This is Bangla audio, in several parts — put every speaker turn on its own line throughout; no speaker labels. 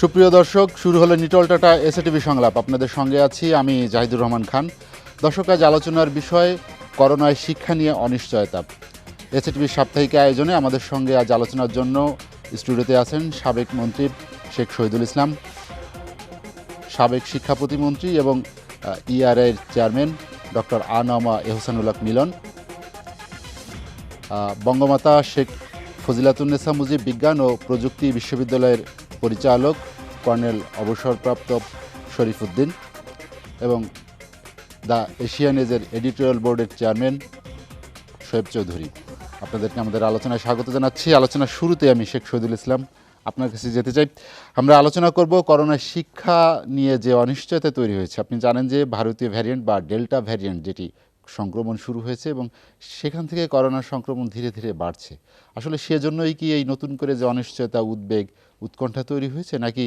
সুপ্রিয় দর্শক, শুরু হলো নিটল টাটা এসএটিভি সংলাপ। আপনাদের সঙ্গে আছি আমি জাহিদুর রহমান খান। দর্শক, আজ আলোচনার বিষয় করোনায় শিক্ষা নিয়ে অনিশ্চয়তা। এসএটিভির সাপ্তাহিক আয়োজনে আমাদের সঙ্গে আজ আলোচনার জন্য স্টুডিওতে আছেন সাবেক মন্ত্রী শেখ শহীদুল ইসলাম, সাবেক শিক্ষা প্রতিমন্ত্রী এবং ইআরআইয়ের চেয়ারম্যান ডক্টর আনওয়ামা এহসানুল হক মিলন, বঙ্গমাতা শেখ ফজিলাতুন্নেসা মুজিব বিজ্ঞান ও প্রযুক্তি বিশ্ববিদ্যালয়ের পরিচালক কর্নেল অবসরপ্রাপ্ত শরীফ উদ্দিন এবং দ্য এশিয়ান এজের এডিটোরিয়াল বোর্ডের চেয়ারম্যান শোয়েব চৌধুরী। আপনাদেরকে আমাদের আলোচনায় স্বাগত জানাচ্ছি। আলোচনার শুরুতে আমি শেখ শহীদুল ইসলাম আপনার কাছে যেতে চাই। আমরা আলোচনা করব করোনার শিক্ষা নিয়ে যে অনিশ্চয়তা তৈরি হয়েছে। আপনি জানেন যে ভারতীয় ভ্যারিয়েন্ট বা ডেল্টা ভ্যারিয়েন্ট যেটি সংক্রমণ শুরু হয়েছে এবং সেখান থেকে করোনার সংক্রমণ ধীরে ধীরে বাড়ছে। আসলে সেজন্যই কি এই নতুন করে যে অনিশ্চয়তা, উদ্বেগ, উৎকণ্ঠা তৈরি হয়েছে, নাকি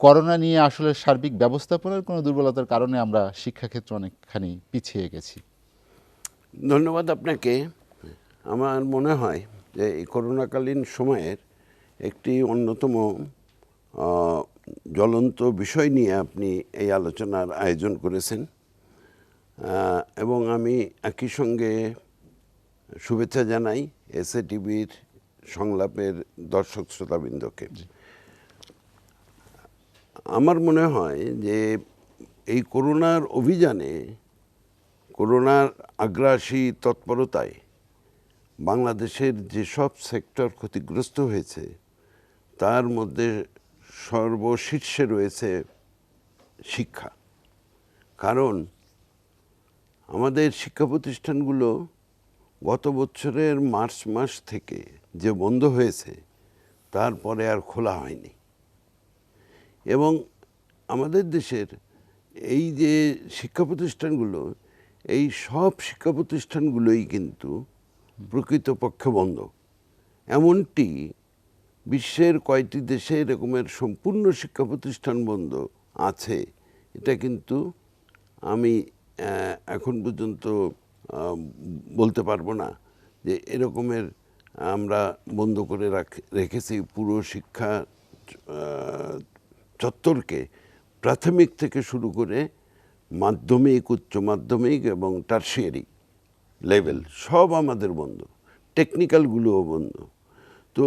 করোনা নিয়ে আসলে সার্বিক ব্যবস্থাপনার কোনো দুর্বলতার কারণে আমরা শিক্ষাক্ষেত্রে অনেকখানি পিছিয়ে গেছি?
ধন্যবাদ আপনাকে। আমার মনে হয় যে এই করোনাকালীন সময়ের একটি অন্যতম জ্বলন্ত বিষয় নিয়ে আপনি এই আলোচনার আয়োজন করেছেন এবং আমি একই সঙ্গে শুভেচ্ছা জানাই এসএটিভির সংলাপের দর্শক শ্রোতাবৃন্দকে। আমার মনে হয় যে এই করোনার অভিযানে, করোনার আগ্রাসী তৎপরতায় বাংলাদেশের যেসব সেক্টর ক্ষতিগ্রস্ত হয়েছে তার মধ্যে সর্বশীর্ষে রয়েছে শিক্ষা। কারণ আমাদের শিক্ষা প্রতিষ্ঠানগুলো গত বছরের মার্চ মাস থেকে যে বন্ধ হয়েছে তারপরে আর খোলা হয়নি। এবং আমাদের দেশের এই যে শিক্ষা প্রতিষ্ঠানগুলো, এই সব শিক্ষা প্রতিষ্ঠানগুলোই কিন্তু প্রকৃতপক্ষে বন্ধ। এমনটি বিশ্বের কয়টি দেশে এরকমের সম্পূর্ণ শিক্ষা প্রতিষ্ঠান বন্ধ আছে, এটা কিন্তু আমি এখন পর্যন্ত বলতে পারবো না যে এরকমের আমরা বন্ধ করে রেখেছি পুরো শিক্ষা চত্বরকে, প্রাথমিক থেকে শুরু করে মাধ্যমিক, উচ্চ মাধ্যমিক এবং টারশিয়ারি লেভেল সব আমাদের বন্ধ, টেকনিক্যালগুলোও বন্ধ। তো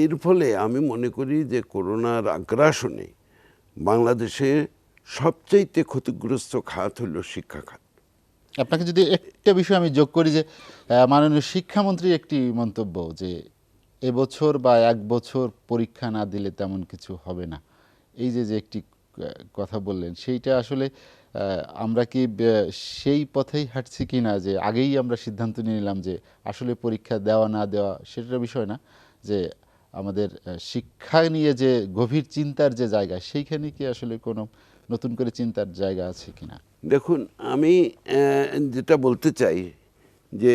এর ফলে আমি মনে করি যে করোনার আগ্রাসনে বাংলাদেশে সবচাইতে ক্ষতিগ্রস্ত খাত হলো শিক্ষা খাত।
আপনাকে যদি একটা বিষয় আমি যোগ করি, যে মাননীয় শিক্ষামন্ত্রী একটি মন্তব্য যে এবছর বা এক বছর পরীক্ষা না দিলে তেমন কিছু হবে না, এই যে একটি কথা বললেন, সেইটা আসলে আমরা কি সেই পথেই হাঁটছি কি না, যে আগেই আমরা সিদ্ধান্ত নিয়ে নিলাম যে আসলে পরীক্ষা দেওয়া না দেওয়া সেটার বিষয় না, যে আমাদের শিক্ষা নিয়ে যে গভীর চিন্তার যে জায়গা, সেইখানে কি আসলে কোনো নতুন করে চিন্তার জায়গা আছে কিনা?
দেখুন, আমি যেটা বলতে চাই যে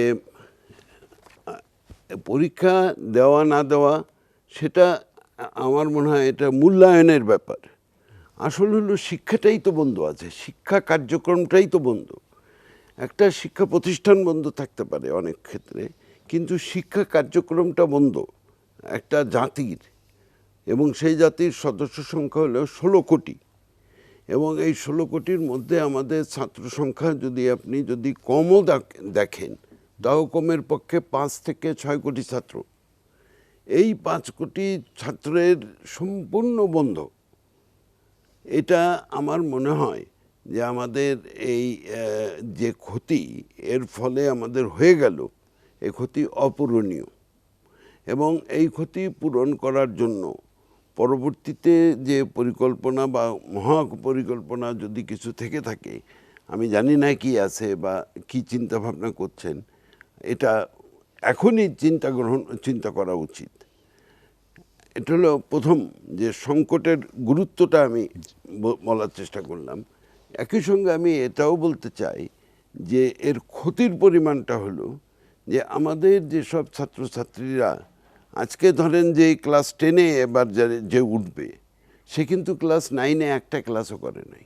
পরীক্ষা দেওয়া না দেওয়া সেটা আমার মনে হয় এটা মূল্যায়নের ব্যাপার। আসলে হলো শিক্ষাটাই তো বন্ধ আছে, শিক্ষা কার্যক্রমটাই তো বন্ধ। একটা শিক্ষা প্রতিষ্ঠান বন্ধ থাকতে পারে অনেক ক্ষেত্রে, কিন্তু শিক্ষা কার্যক্রমটা বন্ধ একটা জাতির, এবং সেই জাতির সদস্য সংখ্যা হলো 16 কোটি। এবং এই 16 কোটির মধ্যে আমাদের ছাত্র সংখ্যা আপনি যদি কমও দেখেন, তাও কমের পক্ষে 5 থেকে 6 কোটি ছাত্র। এই 5 কোটি ছাত্রের সম্পূর্ণ বন্ধ। এটা আমার মনে হয় যে আমাদের এই যে ক্ষতি এর ফলে আমাদের হয়ে গেল, এই ক্ষতি অপূরণীয়। এবং এই ক্ষতি পূরণ করার জন্য পরবর্তীতে যে পরিকল্পনা বা মহা পরিকল্পনা যদি কিছু থেকে থাকে, আমি জানি না কি আছে বা কি চিন্তা ভাবনা করছেন, এটা এখনই চিন্তা করা উচিত। এটা হলো প্রথম যে সংকটের গুরুত্বটা আমি বলার চেষ্টা করলাম। একই সঙ্গে আমি এটাও বলতে চাই যে এর ক্ষতির পরিমাণটা হলো যে আমাদের যেসব ছাত্রছাত্রীরা আজকে ধরেন যে ক্লাস 10-এ এবার যে উঠবে, সে কিন্তু ক্লাস 9-এ একটা ক্লাসও করে নাই।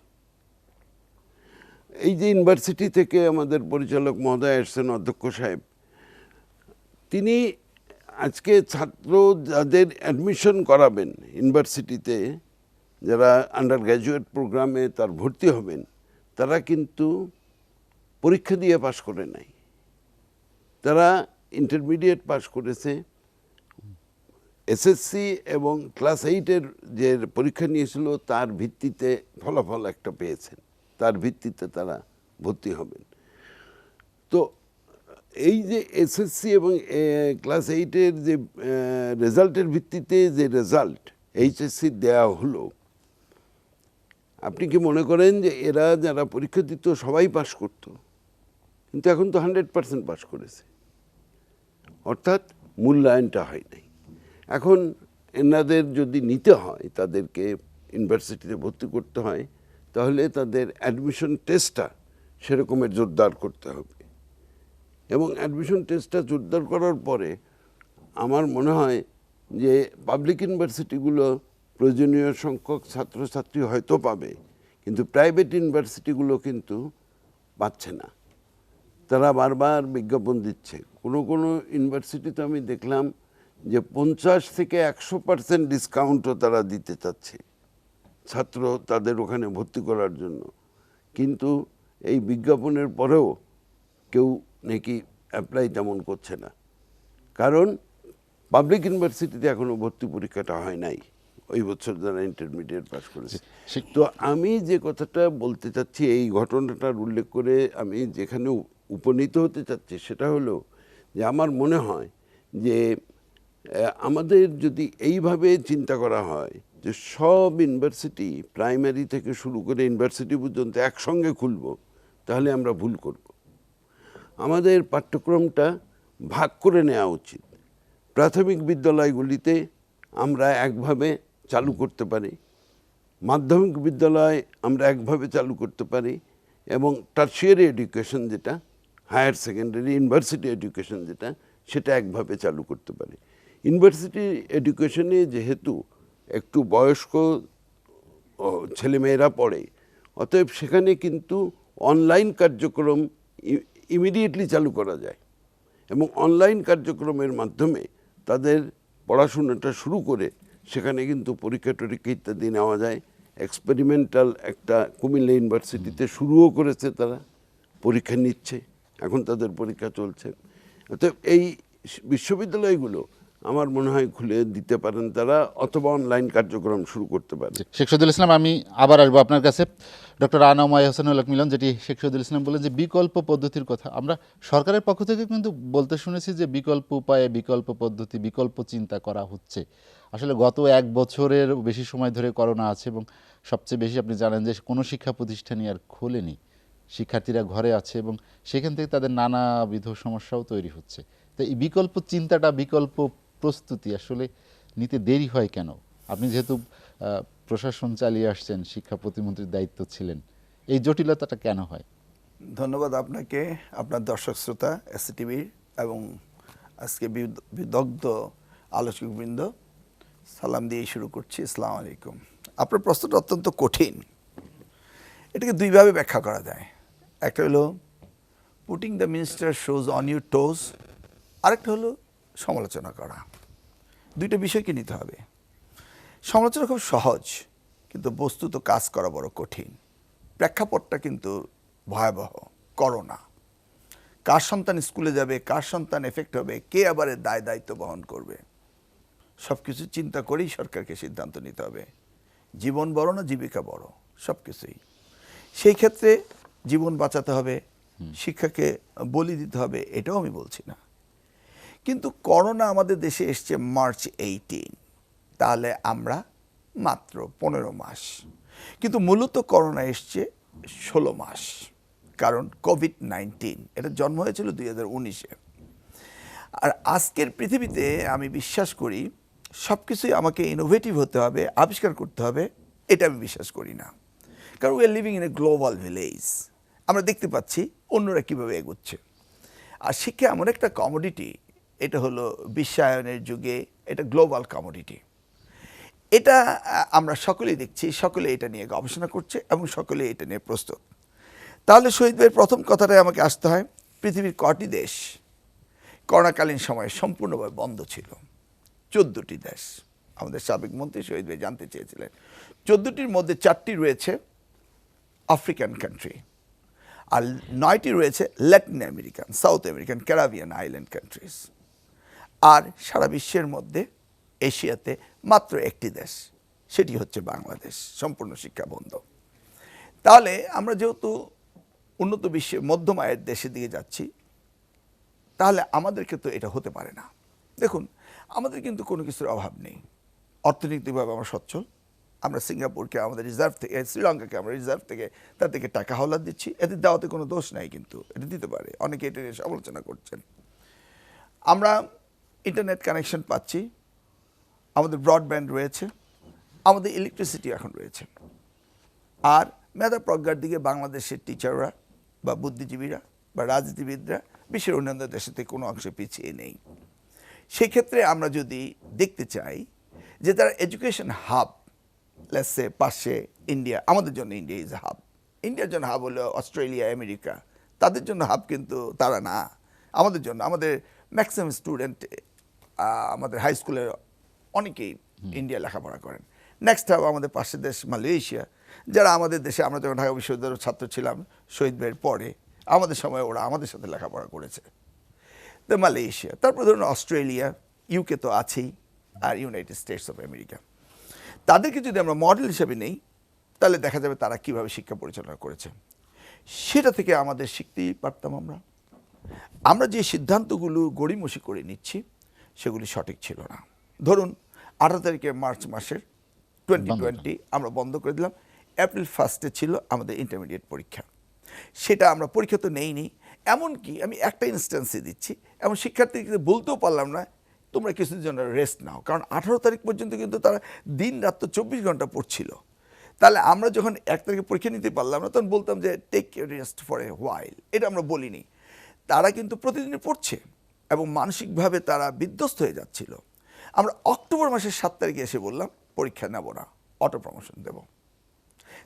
এই যে ইউনিভার্সিটি থেকে আমাদের পরিচালক মহোদয় এসছেন, অধ্যক্ষ সাহেব, তিনি আজকে ছাত্র যাদের অ্যাডমিশন করাবেন ইউনিভার্সিটিতে, যারা আন্ডার গ্র্যাজুয়েট প্রোগ্রামে তার ভর্তি হবেন, তারা কিন্তু পরীক্ষা দিয়ে পাশ করে নাই, তারা ইন্টারমিডিয়েট পাশ করেছে, এসএসসি এবং ক্লাস 8-এর যে পরীক্ষা নিয়েছিল তার ভিত্তিতে ফলাফল একটা পেয়েছেন, তার ভিত্তিতে তারা ভর্তি হবেন। তো এই যে এসএসসি এবং ক্লাস 8-এর যে রেজাল্টের ভিত্তিতে যে রেজাল্ট এইচএসসি দেওয়া হলো, আপনি কি মনে করেন যে এরা যারা পরীক্ষা দিত সবাই পাশ করত? কিন্তু এখন তো 100% পাশ করেছে, অর্থাৎ মূল্যায়নটা হয় নাই। এখন এনাদের যদি নিতে হয়, তাদেরকে ইউনিভার্সিটিতে ভর্তি করতে হয়, তাহলে তাদের অ্যাডমিশন টেস্টটা সেরকমের জোরদার করতে হবে। এবং অ্যাডমিশন টেস্টটা জোরদার করার পরে আমার মনে হয় যে পাবলিক ইউনিভার্সিটিগুলো প্রয়োজনীয় সংখ্যক ছাত্রছাত্রী হয়তো পাবে, কিন্তু প্রাইভেট ইউনিভার্সিটিগুলো কিন্তু পাচ্ছে না। তারা বারবার বিজ্ঞাপন দিচ্ছে। কোনো কোনো ইউনিভার্সিটিতে আমি দেখলাম যে 50 থেকে 100% ডিসকাউন্টও তারা দিতে চাচ্ছে ছাত্র তাদের ওখানে ভর্তি করার জন্য, কিন্তু এই বিজ্ঞাপনের পরেও কেউ নাকি অ্যাপ্লাই তেমন করছে না, কারণ পাবলিক ইউনিভার্সিটিতে এখনও ভর্তি পরীক্ষাটা হয় নাই ওই বছর যারা ইন্টারমিডিয়েট পাস করেছে। তো আমি যে কথাটা বলতে চাচ্ছি, এই ঘটনাটার উল্লেখ করে আমি যেখানে উপনীত হতে চাচ্ছি সেটা হলো যে আমার মনে হয় যে আমাদের যদি এইভাবে চিন্তা করা হয় যে সব ইউনিভার্সিটি প্রাইমারি থেকে শুরু করে ইউনিভার্সিটি পর্যন্ত একসঙ্গে খুলব, তাহলে আমরা ভুল করব। আমাদের পাঠ্যক্রমটা ভাগ করে নেওয়া উচিত। প্রাথমিক বিদ্যালয়গুলিতে আমরা একভাবে চালু করতে পারি, মাধ্যমিক বিদ্যালয় আমরা একভাবে চালু করতে পারি, এবং টারশিয়ারি এডুকেশন যেটা হায়ার সেকেন্ডারি ইউনিভার্সিটি এডুকেশন যেটা, সেটা একভাবে চালু করতে পারি। ইউনিভার্সিটি এডুকেশনে যেহেতু একটু বয়স্ক ছেলেমেয়েরা পড়ে, অতএব সেখানে কিন্তু অনলাইন কার্যক্রম ইমিডিয়েটলি চালু করা যায়, এবং অনলাইন কার্যক্রমের মাধ্যমে তাদের পড়াশোনাটা শুরু করে সেখানে কিন্তু পরীক্ষা টরীক্ষা ইত্যাদি নেওয়া যায়। এক্সপেরিমেন্টাল একটা কুমিল্লা ইউনিভার্সিটিতে শুরুও করেছে, তারা পরীক্ষা নিচ্ছে, এখন তাদের পরীক্ষা চলছে। অতএব এই বিশ্ববিদ্যালয়গুলো আমার মনে হয় খুলে দিতে পারেন তারা, অথবা অনলাইন কার্যক্রম শুরু করতে পারেন।
শেখ শহীদুল ইসলাম, আমি আবার আসবো আপনার কাছে। ডক্টর আনাম হোসেনুল হক মিলন, যেটি শেখ শহীদুল ইসলাম বলেন যে বিকল্প পদ্ধতির কথা, আমরা সরকারের পক্ষ থেকে কিন্তু বলতে শুনেছি যে বিকল্প উপায়ে, বিকল্প পদ্ধতি, বিকল্প চিন্তা করা হচ্ছে। আসলে গত 1 বছরের বেশি সময় ধরে করোনা আছে, এবং সবচেয়ে বেশি আপনি জানেন যে কোনো শিক্ষা প্রতিষ্ঠানই আর খোলেনি, শিক্ষার্থীরা ঘরে আছে, এবং সেখান থেকে তাদের নানাবিধ সমস্যাও তৈরি হচ্ছে। তো এই বিকল্প চিন্তাটা, বিকল্প প্রস্তুতি আসলে নিতে দেরি হয় কেন? আপনি যেহেতু প্রশাসন চালিয়ে আসছেন, শিক্ষা প্রতিমন্ত্রীর দায়িত্ব ছিলেন, এই জটিলতাটা কেন হয়?
ধন্যবাদ আপনাকে, আপনার দর্শক শ্রোতা এসটিভির এবং আজকে বিদগ্ধ আলোচকবৃন্দ, সালাম দিয়ে শুরু করছি। আসসালামু আলাইকুম। আপনার প্রশ্নটা অত্যন্ত কঠিন। এটাকে দুইভাবে ব্যাখ্যা করা যায়। একটা হলো putting the minister shoes on your toes, আরেকটা হলো সমালোচনা করা। দুইটা বিষয়কে নিতে হবে। সমালোচনা খুব সহজ, কিন্তু বস্তুত কাজ করা বড় কঠিন। প্রেক্ষাপটটা কিন্তু ভয়াবহ। করোনা, কার সন্তান স্কুলে যাবে, কার সন্তান এফেক্ট হবে, কে আবার এর দায় দায়িত্ব বহন করবে, সব কিছু চিন্তা করেই সরকারকে সিদ্ধান্ত নিতে হবে। জীবন বড় না জীবিকা বড়, সব কিছুই। সেই ক্ষেত্রে জীবন বাঁচাতে হবে, শিক্ষাকে বলি দিতে হবে, এটাও আমি বলছি না। কিন্তু করোনা আমাদের দেশে এসছে মার্চ 18, তাহলে আমরা মাত্র 15 মাস। কিন্তু মূলত করোনা এসছে 16 মাস, কারণ কোভিড-19 এটা জন্ম হয়েছিল 2019-এ। আর আজকের পৃথিবীতে আমি বিশ্বাস করি সব কিছুই আমাকে ইনোভেটিভ হতে হবে, আবিষ্কার করতে হবে, এটা আমি বিশ্বাস করি না। কারণ we are living in a global village. আমরা দেখতে পাচ্ছি অন্যরা কীভাবে এগোচ্ছে। আর শিক্ষা এমন একটা কমোডিটি, এটা হলো বিশ্বায়নের যুগে এটা গ্লোবাল কমোডিটি। এটা আমরা সকলেই দেখছি, সকলে এটা নিয়ে গবেষণা করছে এবং সকলে এটা নিয়ে প্রস্তুত। তাহলে শহীদ ভাইয়ের প্রথম কথাটাই আমাকে আসতে হয়, পৃথিবীর কটি দেশ করোনাকালীন সময়ে সম্পূর্ণভাবে বন্ধ ছিল? 14টি দেশ। আমাদের সাবেক মন্ত্রী শহীদ ভাই জানতে চেয়েছিলেন। 14টির মধ্যে 4টি রয়েছে আফ্রিকান কান্ট্রি, আর 9টি রয়েছে Latin American, South American, Caribbean island countries. আর সারা বিশ্বের মধ্যে এশিয়াতে মাত্র একটি দেশ, সেটি হচ্ছে বাংলাদেশ, সম্পূর্ণ শিক্ষা বন্ধ। তাহলে আমরা যেহেতু উন্নত বিশ্বের মধ্যম আয়ের দেশের দিকে যাচ্ছি, তাহলে আমাদেরকে তো এটা হতে পারে না। দেখুন, আমাদের কিন্তু কোনো কিছুর অভাব নেই, অর্থনৈতিকভাবে আমরা সচ্ছল। আমরা সিঙ্গাপুরকে আমাদের রিজার্ভ থেকে, শ্রীলঙ্কাকে আমরা রিজার্ভ থেকে তার থেকে টাকা হাওলাত দিচ্ছি, এতে দেওয়াতে কোনো দোষ নাই, কিন্তু এটা দিতে পারে, অনেকে এটা নিয়ে সমালোচনা করছেন। আমরা ইন্টারনেট কানেকশন পাচ্ছি, আমাদের ব্রডব্যান্ড রয়েছে, আমাদের ইলেকট্রিসিটি এখন রয়েছে। আর মেধা প্রজ্ঞার দিকে বাংলাদেশের টিচাররা বা বুদ্ধিজীবীরা বা রাজনীতিবিদরা বিশ্বের অন্যান্য দেশের থেকে কোনো অংশে পিছিয়ে নেই। সেক্ষেত্রে আমরা যদি দেখতে চাই যে তারা এডুকেশন হাব, লেটসে পাশে ইন্ডিয়া, আমাদের জন্য ইন্ডিয়া ইজ এ হাব, ইন্ডিয়ার জন্য হাব হলো অস্ট্রেলিয়া, আমেরিকা, তাদের জন্য হাব কিন্তু তারা না। আমাদের জন্য, আমাদের ম্যাক্সিমাম স্টুডেন্ট আমাদের হাই স্কুলের অনেকেই ইন্ডিয়া লেখাপড়া করেন। নেক্সট হাব আমাদের পাশের দেশ মালয়েশিয়া, যারা আমাদের দেশে, আমরা যখন ঢাকা বিশ্ববিদ্যালয়ের ছাত্র ছিলাম শহীদ ভাইয়ের পরে, আমাদের সময় ওরা আমাদের সাথে লেখাপড়া করেছে, তো মালয়েশিয়া। তারপর ধরুন অস্ট্রেলিয়া, ইউকে তো আছেই, আর ইউনাইটেড স্টেটস অফ আমেরিকা। তাদেরকে যদি আমরা মডেল হিসেবে নেই, তাহলে দেখা যাবে তারা কিভাবে শিক্ষা পরিচালনা করেছে, সেটা থেকে আমাদের শিখতেই পারতাম। আমরা যে সিদ্ধান্তগুলো গড়িমসি করে নিচ্ছি সেগুলি সঠিক ছিল না। ধরুন 18 তারিখে মার্চ মাসের 2020 আমরা বন্ধ করে দিলাম, এপ্রিল 1 ছিল আমাদের ইন্টারমিডিয়েট পরীক্ষা। সেটা আমরা পরীক্ষা তো নেইনি, এমনকি আমি একটা ইনস্ট্যান্সে দিচ্ছি, এমন শিক্ষার্থীকে বলতেও পারলাম না তোমরা কিছুদিন জন্য রেস্ট নাও, কারণ 18 তারিখ পর্যন্ত কিন্তু তারা দিন রাত তো 24 ঘন্টা পড়ছিল। তাহলে আমরা যখন 1 তারিখে পরীক্ষা নিতে পারলাম না, তখন বলতাম যে take rest for a while, এটা আমরা বলিনি। তারা কিন্তু প্রতিদিনই পড়ছে এবং মানসিকভাবে তারা বিধ্বস্ত হয়ে যাচ্ছিল। আমরা অক্টোবর মাসের 7 তারিখে এসে বললাম পরীক্ষা নেব না, অটো প্রমোশন দেব।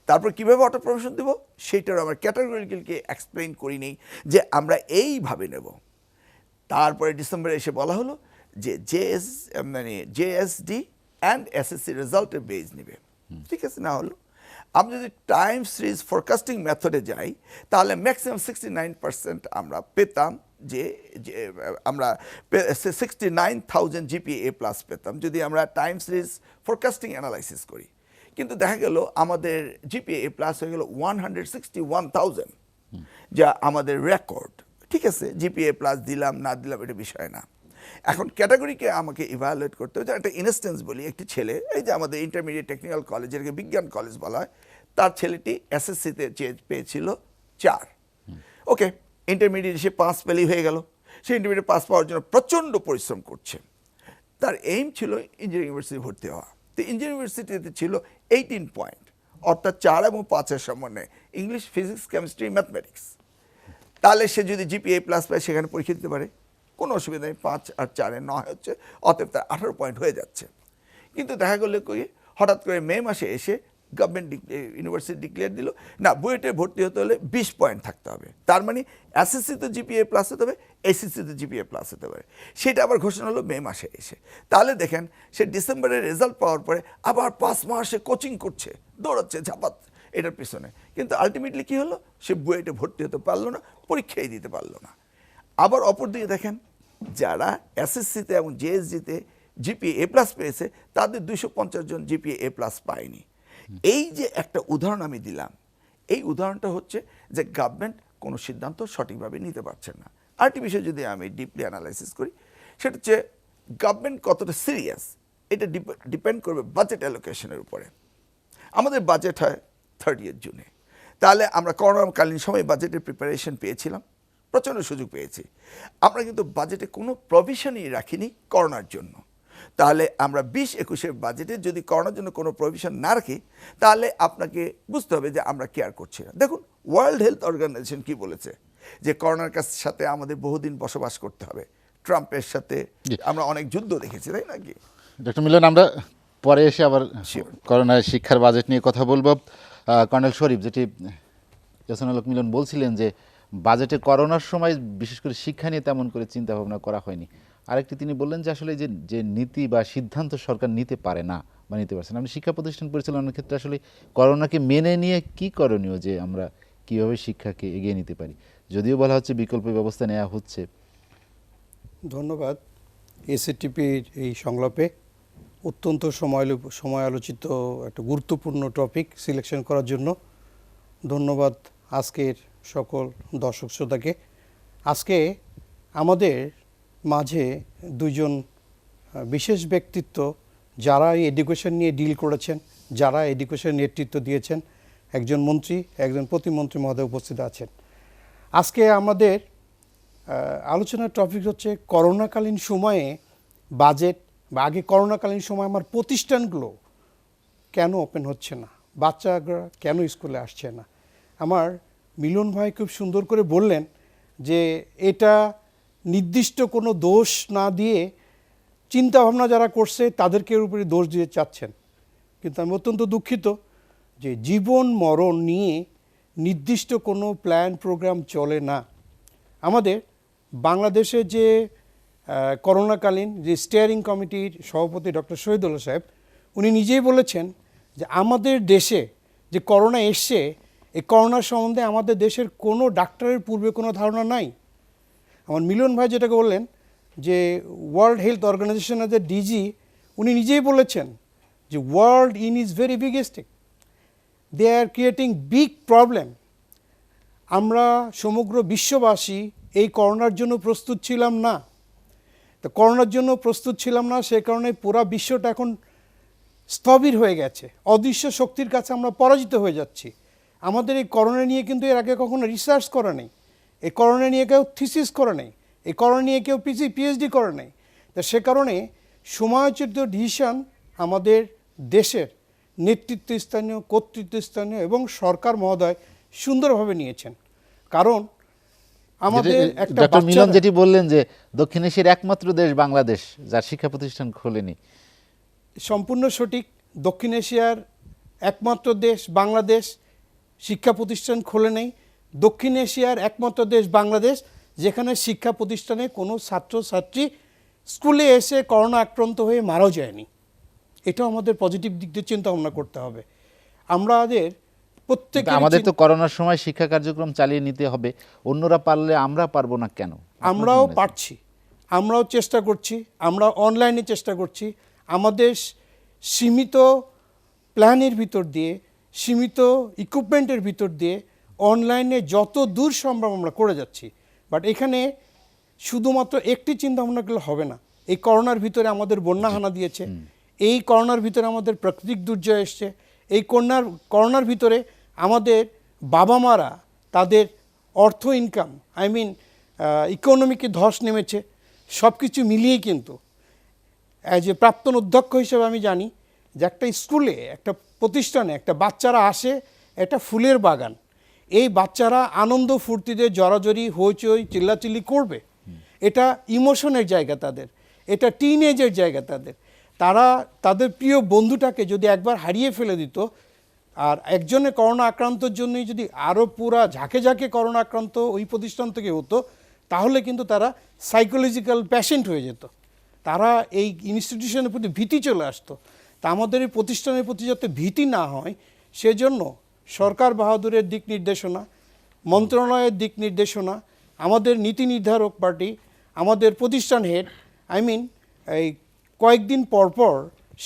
তারপর কীভাবে অটো প্রমোশন দেব সেইটার আমরা ক্যাটাগরিক্যালকে এক্সপ্লেইন করি নেই যে আমরা এইভাবে নেব। তারপরে ডিসেম্বরে এসে বলা হলো যে জেএসডি অ্যান্ড এসএসসি রেজাল্টের বেজ নেবে। ঠিক আছে, না হলো আমরা যদি টাইম সিরিজ ফোরকাস্টিং মেথডে যাই, তাহলে ম্যাক্সিমাম 69% আমরা পেতাম, যে আমরা 69,000 জিপিএ প্লাস পেতাম যদি আমরা টাইম সিরিজ ফোরকাস্টিং অ্যানালাইসিস করি। কিন্তু দেখা গেল আমাদের জিপিএ প্লাস হয়ে গেল 161,000, যা আমাদের রেকর্ড। ঠিক আছে, জিপিএ প্লাস দিলাম না দিলাম এটা বিষয় না। এখন ক্যাটাগরিকে আমাকে ইভ্যালুয়েট করতে হবে। একটা ইনস্ট্যান্স বলি, একটি ছেলে, এই যে আমাদের ইন্টারমিডিয়েট টেকনিক্যাল কলেজ, যেটাকে বিজ্ঞান কলেজ বলা হয়, তার ছেলেটি এসএসসিতে পেয়েছিল 4। ওকে, ইন্টারমিডিয়েট সে 5 পেলেই হয়ে গেল। সে ইন্টারমিডিয়েট পাস পাওয়ার জন্য প্রচণ্ড পরিশ্রম করছে। তার এইম ছিল ইঞ্জিনিয়ারিং ইউনিভার্সিটি ভর্তি হওয়া। তো ইঞ্জিনিয়ারিং ইউনিভার্সিটিতে ছিল 18 পয়েন্ট, অর্থাৎ 4 এবং 5-এর সমন্বয়ে ইংলিশ, ফিজিক্স, কেমিস্ট্রি, ম্যাথমেটিক্স। তাহলে সে যদি জিপিএ প্লাস পায় সেখানে পরীক্ষা দিতে পারে, কোনো অসুবিধা নেই। 5 আর 4-এ 9 হচ্ছে, অতএব তার 18 পয়েন্ট হয়ে যাচ্ছে। কিন্তু দেখা গেল কি, হঠাৎ করে মে মাসে এসে গভর্নমেন্ট ইউনিভার্সিটি ডিক্লেয়ার দিল না, বুয়েটে ভর্তি হতে হলে 20 পয়েন্ট থাকতে হবে। তার মানে এসএসসিতে জিপিএ প্লাস হতে হবে, এসএসসিতে জিপিএ প্লাস হতে হবে। সেটা আবার ঘোষণা হলো মে মাসে এসে। তাহলে দেখেন সে ডিসেম্বরের রেজাল্ট পাওয়ার পরে আবার 5 মাস সে কোচিং করছে, দৌড়াচ্ছে ঝাপাত এটার পিছনে। কিন্তু আলটিমেটলি কী হলো, সে বুয়েটে ভর্তি হতে পারলো না, পরীক্ষাই দিতে পারলো না। আবার অপরদিকে দেখেন, যারা এসএসসিতে এবং জেএসডিতে জিপিএ প্লাস পেয়েছে, তাদের 250 জন জিপিএ প্লাস পায়নি। এই যে একটা উদাহরণ আমি দিলাম, এই উদাহরণটা হচ্ছে যে গভর্নমেন্ট কোনো সিদ্ধান্ত সঠিকভাবে নিতে পারছে না। আরেকটি বিষয় যদি আমি ডিপলি অ্যানালাইসিস করি, সেটা হচ্ছে গভর্নমেন্ট কতটা সিরিয়াস, এটা ডিপেন্ড করবে বাজেট অ্যালোকেশনের উপরে। আমাদের বাজেট হয় 30 জুনে। তাহলে আমরা করোনাকালীন সময় বাজেটের প্রিপারেশন পেয়েছিলাম, প্রচণ্ড সুযোগ পেয়েছি। আমরা কিন্তু বাজেটে কোনো প্রভিশনই রাখিনি করোনার জন্য। তাহলে আমরা 20-21-এর বাজেটে যদি করোনার জন্য কোনো প্রভিশন না রাখি, তাহলে আপনাকে বুঝতে হবে যে আমরা কেয়ার করছি না। দেখুন, ওয়ার্ল্ড হেলথ অর্গানাইজেশন কি বলেছে, যে করোনার সাথে আমাদের বহুদিন বসবাস করতে হবে। ট্রাম্পের সাথে আমরা অনেক যুদ্ধ দেখেছি, তাই নাকি?
ডক্টর মিলন, আমরা পরে এসে আবার করোনার শিক্ষার বাজেট নিয়ে কথা বলবো। কর্নেল শরীফ, যেটি ইয়াসিনুল হক মিলন বলছিলেন যে বাজেটে করোনার সময় বিশেষ করে শিক্ষা নিয়ে তেমন করে চিন্তা ভাবনা করা হয়নি, আরেকটি তিনি বললেন যে আসলে যে নীতি বা সিদ্ধান্ত সরকার নিতে পারে না বা নিতে পারছে না, আপনি শিক্ষা প্রতিষ্ঠান পরিচালনার ক্ষেত্রে আসলে করোনাকে মেনে নিয়ে কি করণীয়, যে আমরা কিভাবে শিক্ষাকে এগিয়ে নিতে পারি? যদিও বলা হচ্ছে বিকল্প ব্যবস্থা নেওয়া হচ্ছে।
ধন্যবাদ এসএটিপির এই সংলাপে। অত্যন্ত সময় আলোচিত একটা গুরুত্বপূর্ণ টপিক সিলেকশন করার জন্য ধন্যবাদ আজকের সকল দর্শক শ্রোতাকে। আজকে আমাদের মাঝে দুইজন বিশেষ ব্যক্তিত্ব যারা এই এডুকেশন নিয়ে ডিল করেছেন, যারা এডুকেশন নেতৃত্ব দিয়েছেন, একজন মন্ত্রী, একজন প্রতিমন্ত্রী মহোদয় উপস্থিত আছেন। আজকে আমাদের আলোচনার টপিক হচ্ছে করোনাকালীন সময়ে বাজেট, বা আগে করোনাকালীন সময় আমার প্রতিষ্ঠানগুলো কেন ওপেন হচ্ছে না, বাচ্চারা কেন স্কুলে আসছে না। আমার মিলন ভাই খুব সুন্দর করে বললেন যে এটা নির্দিষ্ট কোনো দোষ না দিয়ে চিন্তাভাবনা যারা করছে তাদেরকে উপরে দোষ দিয়ে চাচ্ছেন। কিন্তু আমি অত্যন্ত দুঃখিত যে জীবন মরণ নিয়ে নির্দিষ্ট কোনো প্ল্যান প্রোগ্রাম চলে না। আমাদের বাংলাদেশে যে করোনাকালীন যে স্টিয়ারিং কমিটির সভাপতি ডক্টর শহীদুল্লাহ সাহেব, উনি নিজেই বলেছেন যে আমাদের দেশে যে করোনা এসছে, এই করোনার সম্বন্ধে আমাদের দেশের কোনো ডাক্তারের পূর্বে কোনো ধারণা নাই। আমার মিলন ভাই যেটাকে বললেন যে ওয়ার্ল্ড হেলথ অর্গানাইজেশনের যে ডিজি, উনি নিজেই বলেছেন যে world in is very biggest, they are creating big problem. আমরা সমগ্র বিশ্ববাসী এই করোনার জন্য প্রস্তুত ছিলাম না। তো করোনার জন্য প্রস্তুত ছিলাম না, সে কারণে পুরা বিশ্বটা এখন স্থবির হয়ে গেছে। অদৃশ্য শক্তির কাছে আমরা পরাজিত হয়ে যাচ্ছি। আমাদের এই করোনা নিয়ে কিন্তু এর আগে কখনো রিসার্চ করা নেই, এই করোনা নিয়ে কেউ থিসিস করে নেই, এই করোনা নিয়ে কেউ পিএইচডি করে নেই। তো সে কারণে সময়োচিত ডিসিশন আমাদের দেশের নেতৃত্বস্থানীয়, কর্তৃত্বস্থানীয় এবং সরকার মহোদয় সুন্দরভাবে নিয়েছেন। কারণ আমাদের একটা
ডক্টর মিলন যেটি বললেন যে দক্ষিণ এশিয়ার একমাত্র দেশ বাংলাদেশ যার শিক্ষা প্রতিষ্ঠান খোলেনি,
সম্পূর্ণ সঠিক। দক্ষিণ এশিয়ার একমাত্র দেশ বাংলাদেশ, শিক্ষা প্রতিষ্ঠান খোলে নেই। দক্ষিণ এশিয়ার একমাত্র দেশ বাংলাদেশ যেখানে শিক্ষা প্রতিষ্ঠানে কোনো ছাত্রছাত্রী স্কুলে এসে করোনা আক্রান্ত হয়ে মারাও যায়নি। এটাও আমাদের পজিটিভ দিক দিয়ে চিন্তা ভাবনা করতে হবে। আমাদের প্রত্যেকে,
আমাদের তো করোনার সময় শিক্ষা কার্যক্রম চালিয়ে নিতে হবে, অন্যরা পারলে আমরা পারবো না কেন?
আমরাও পারছি, আমরাও চেষ্টা করছি, আমরা অনলাইনে চেষ্টা করছি। আমাদের সীমিত প্ল্যানের ভিতর দিয়ে, সীমিত ইকুইপমেন্টের ভিতর দিয়ে অনলাইনে যত দূর সম্ভব আমরা করে যাচ্ছি। বাট এখানে শুধুমাত্র একটি চিন্তা ভাবনা করলে হবে না। এই করোনার ভিতরে আমাদের বন্যা হানা দিয়েছে, এই করোনার ভিতরে আমাদের প্রাকৃতিক দুর্যোগ এসছে, এই করোনার ভিতরে আমাদের বাবা মারা তাদের অর্থ ইনকাম, ইকোনমিকে ধস নেমেছে। সব কিছু মিলিয়েই কিন্তু অ্যাজ এ প্রাক্তন অধ্যক্ষ হিসেবে আমি জানি যে একটা স্কুলে, একটা প্রতিষ্ঠানে একটা বাচ্চারা আসে, একটা ফুলের বাগান, এই বাচ্চারা আনন্দ ফুর্তিতে জড়াজড়ি হইচই চিল্লাচিল্লি করবে। এটা ইমোশনের জায়গা তাদের, এটা টিনেজের জায়গা তাদের। তারা তাদের প্রিয় বন্ধুটাকে যদি একবার হারিয়ে ফেলে দিত, আর একজনে করোনা আক্রান্তর জন্যই যদি আরও পুরা ঝাঁকে ঝাঁকে করোনা আক্রান্ত ওই প্রতিষ্ঠান থেকে হতো, তাহলে কিন্তু তারা সাইকোলজিক্যাল প্যাশেন্ট হয়ে যেত, তারা এই ইনস্টিটিউশনের প্রতি ভীতি চলে আসতো। তা আমাদের এই প্রতিষ্ঠানের প্রতি যাতে ভীতি না হয়, সেজন্য সরকার বাহাদুরের দিক নির্দেশনা, মন্ত্রণালয়ের দিক নির্দেশনা, আমাদের নীতি নির্ধারক পার্টি, আমাদের প্রতিষ্ঠান হেড, এই কয়েকদিন পর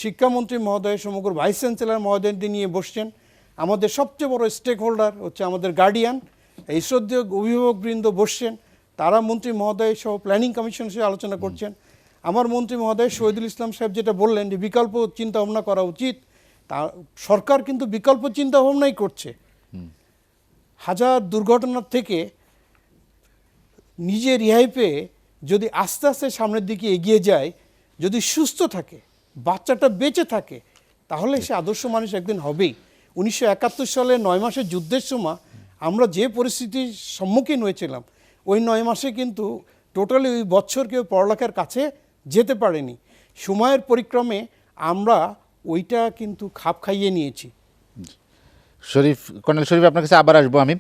শিক্ষামন্ত্রী মহোদয় সমগ্র ভাইস চ্যান্সেলর মহোদয়দের নিয়ে বসছেন। আমাদের সবচেয়ে বড় স্টেক হোল্ডার হচ্ছে আমাদের গার্ডিয়ান, এই শ্রদ্ধেয় অভিভাবকবৃন্দ বসছেন, তারা মন্ত্রী মহোদয় সহ প্ল্যানিং কমিশন সে আলোচনা করছেন। আমার মন্ত্রী মহোদয় শহীদুল ইসলাম সাহেব যেটা বললেন যে বিকল্প চিন্তা ভাবনা করা উচিত, তা সরকার কিন্তু বিকল্প চিন্তা ভাবনাই করছে। হাজার দুর্ঘটনার থেকে নিজে রেহাই পেয়ে যদি আস্তে আস্তে সামনের দিকে এগিয়ে যায়, যদি সুস্থ থাকে, বাচ্চাটা বেঁচে থাকে, তাহলে সে আদর্শ মানুষ একদিন হবেই। 1971 সালে 9 মাসের যুদ্ধের সময় আমরা যে পরিস্থিতির সম্মুখীন হয়েছিলাম, ওই 9 মাসে কিন্তু টোটালি ওই বছর কেউ পড়ালেখার কাছে যেতে পারেনি। সময়ের পরিক্রমে আমরা ওইটা কিন্তু খাপ খাইয়ে নিয়েছি।
কর্নেল শরীফ, আপনার কাছে আবার আসবো আমি।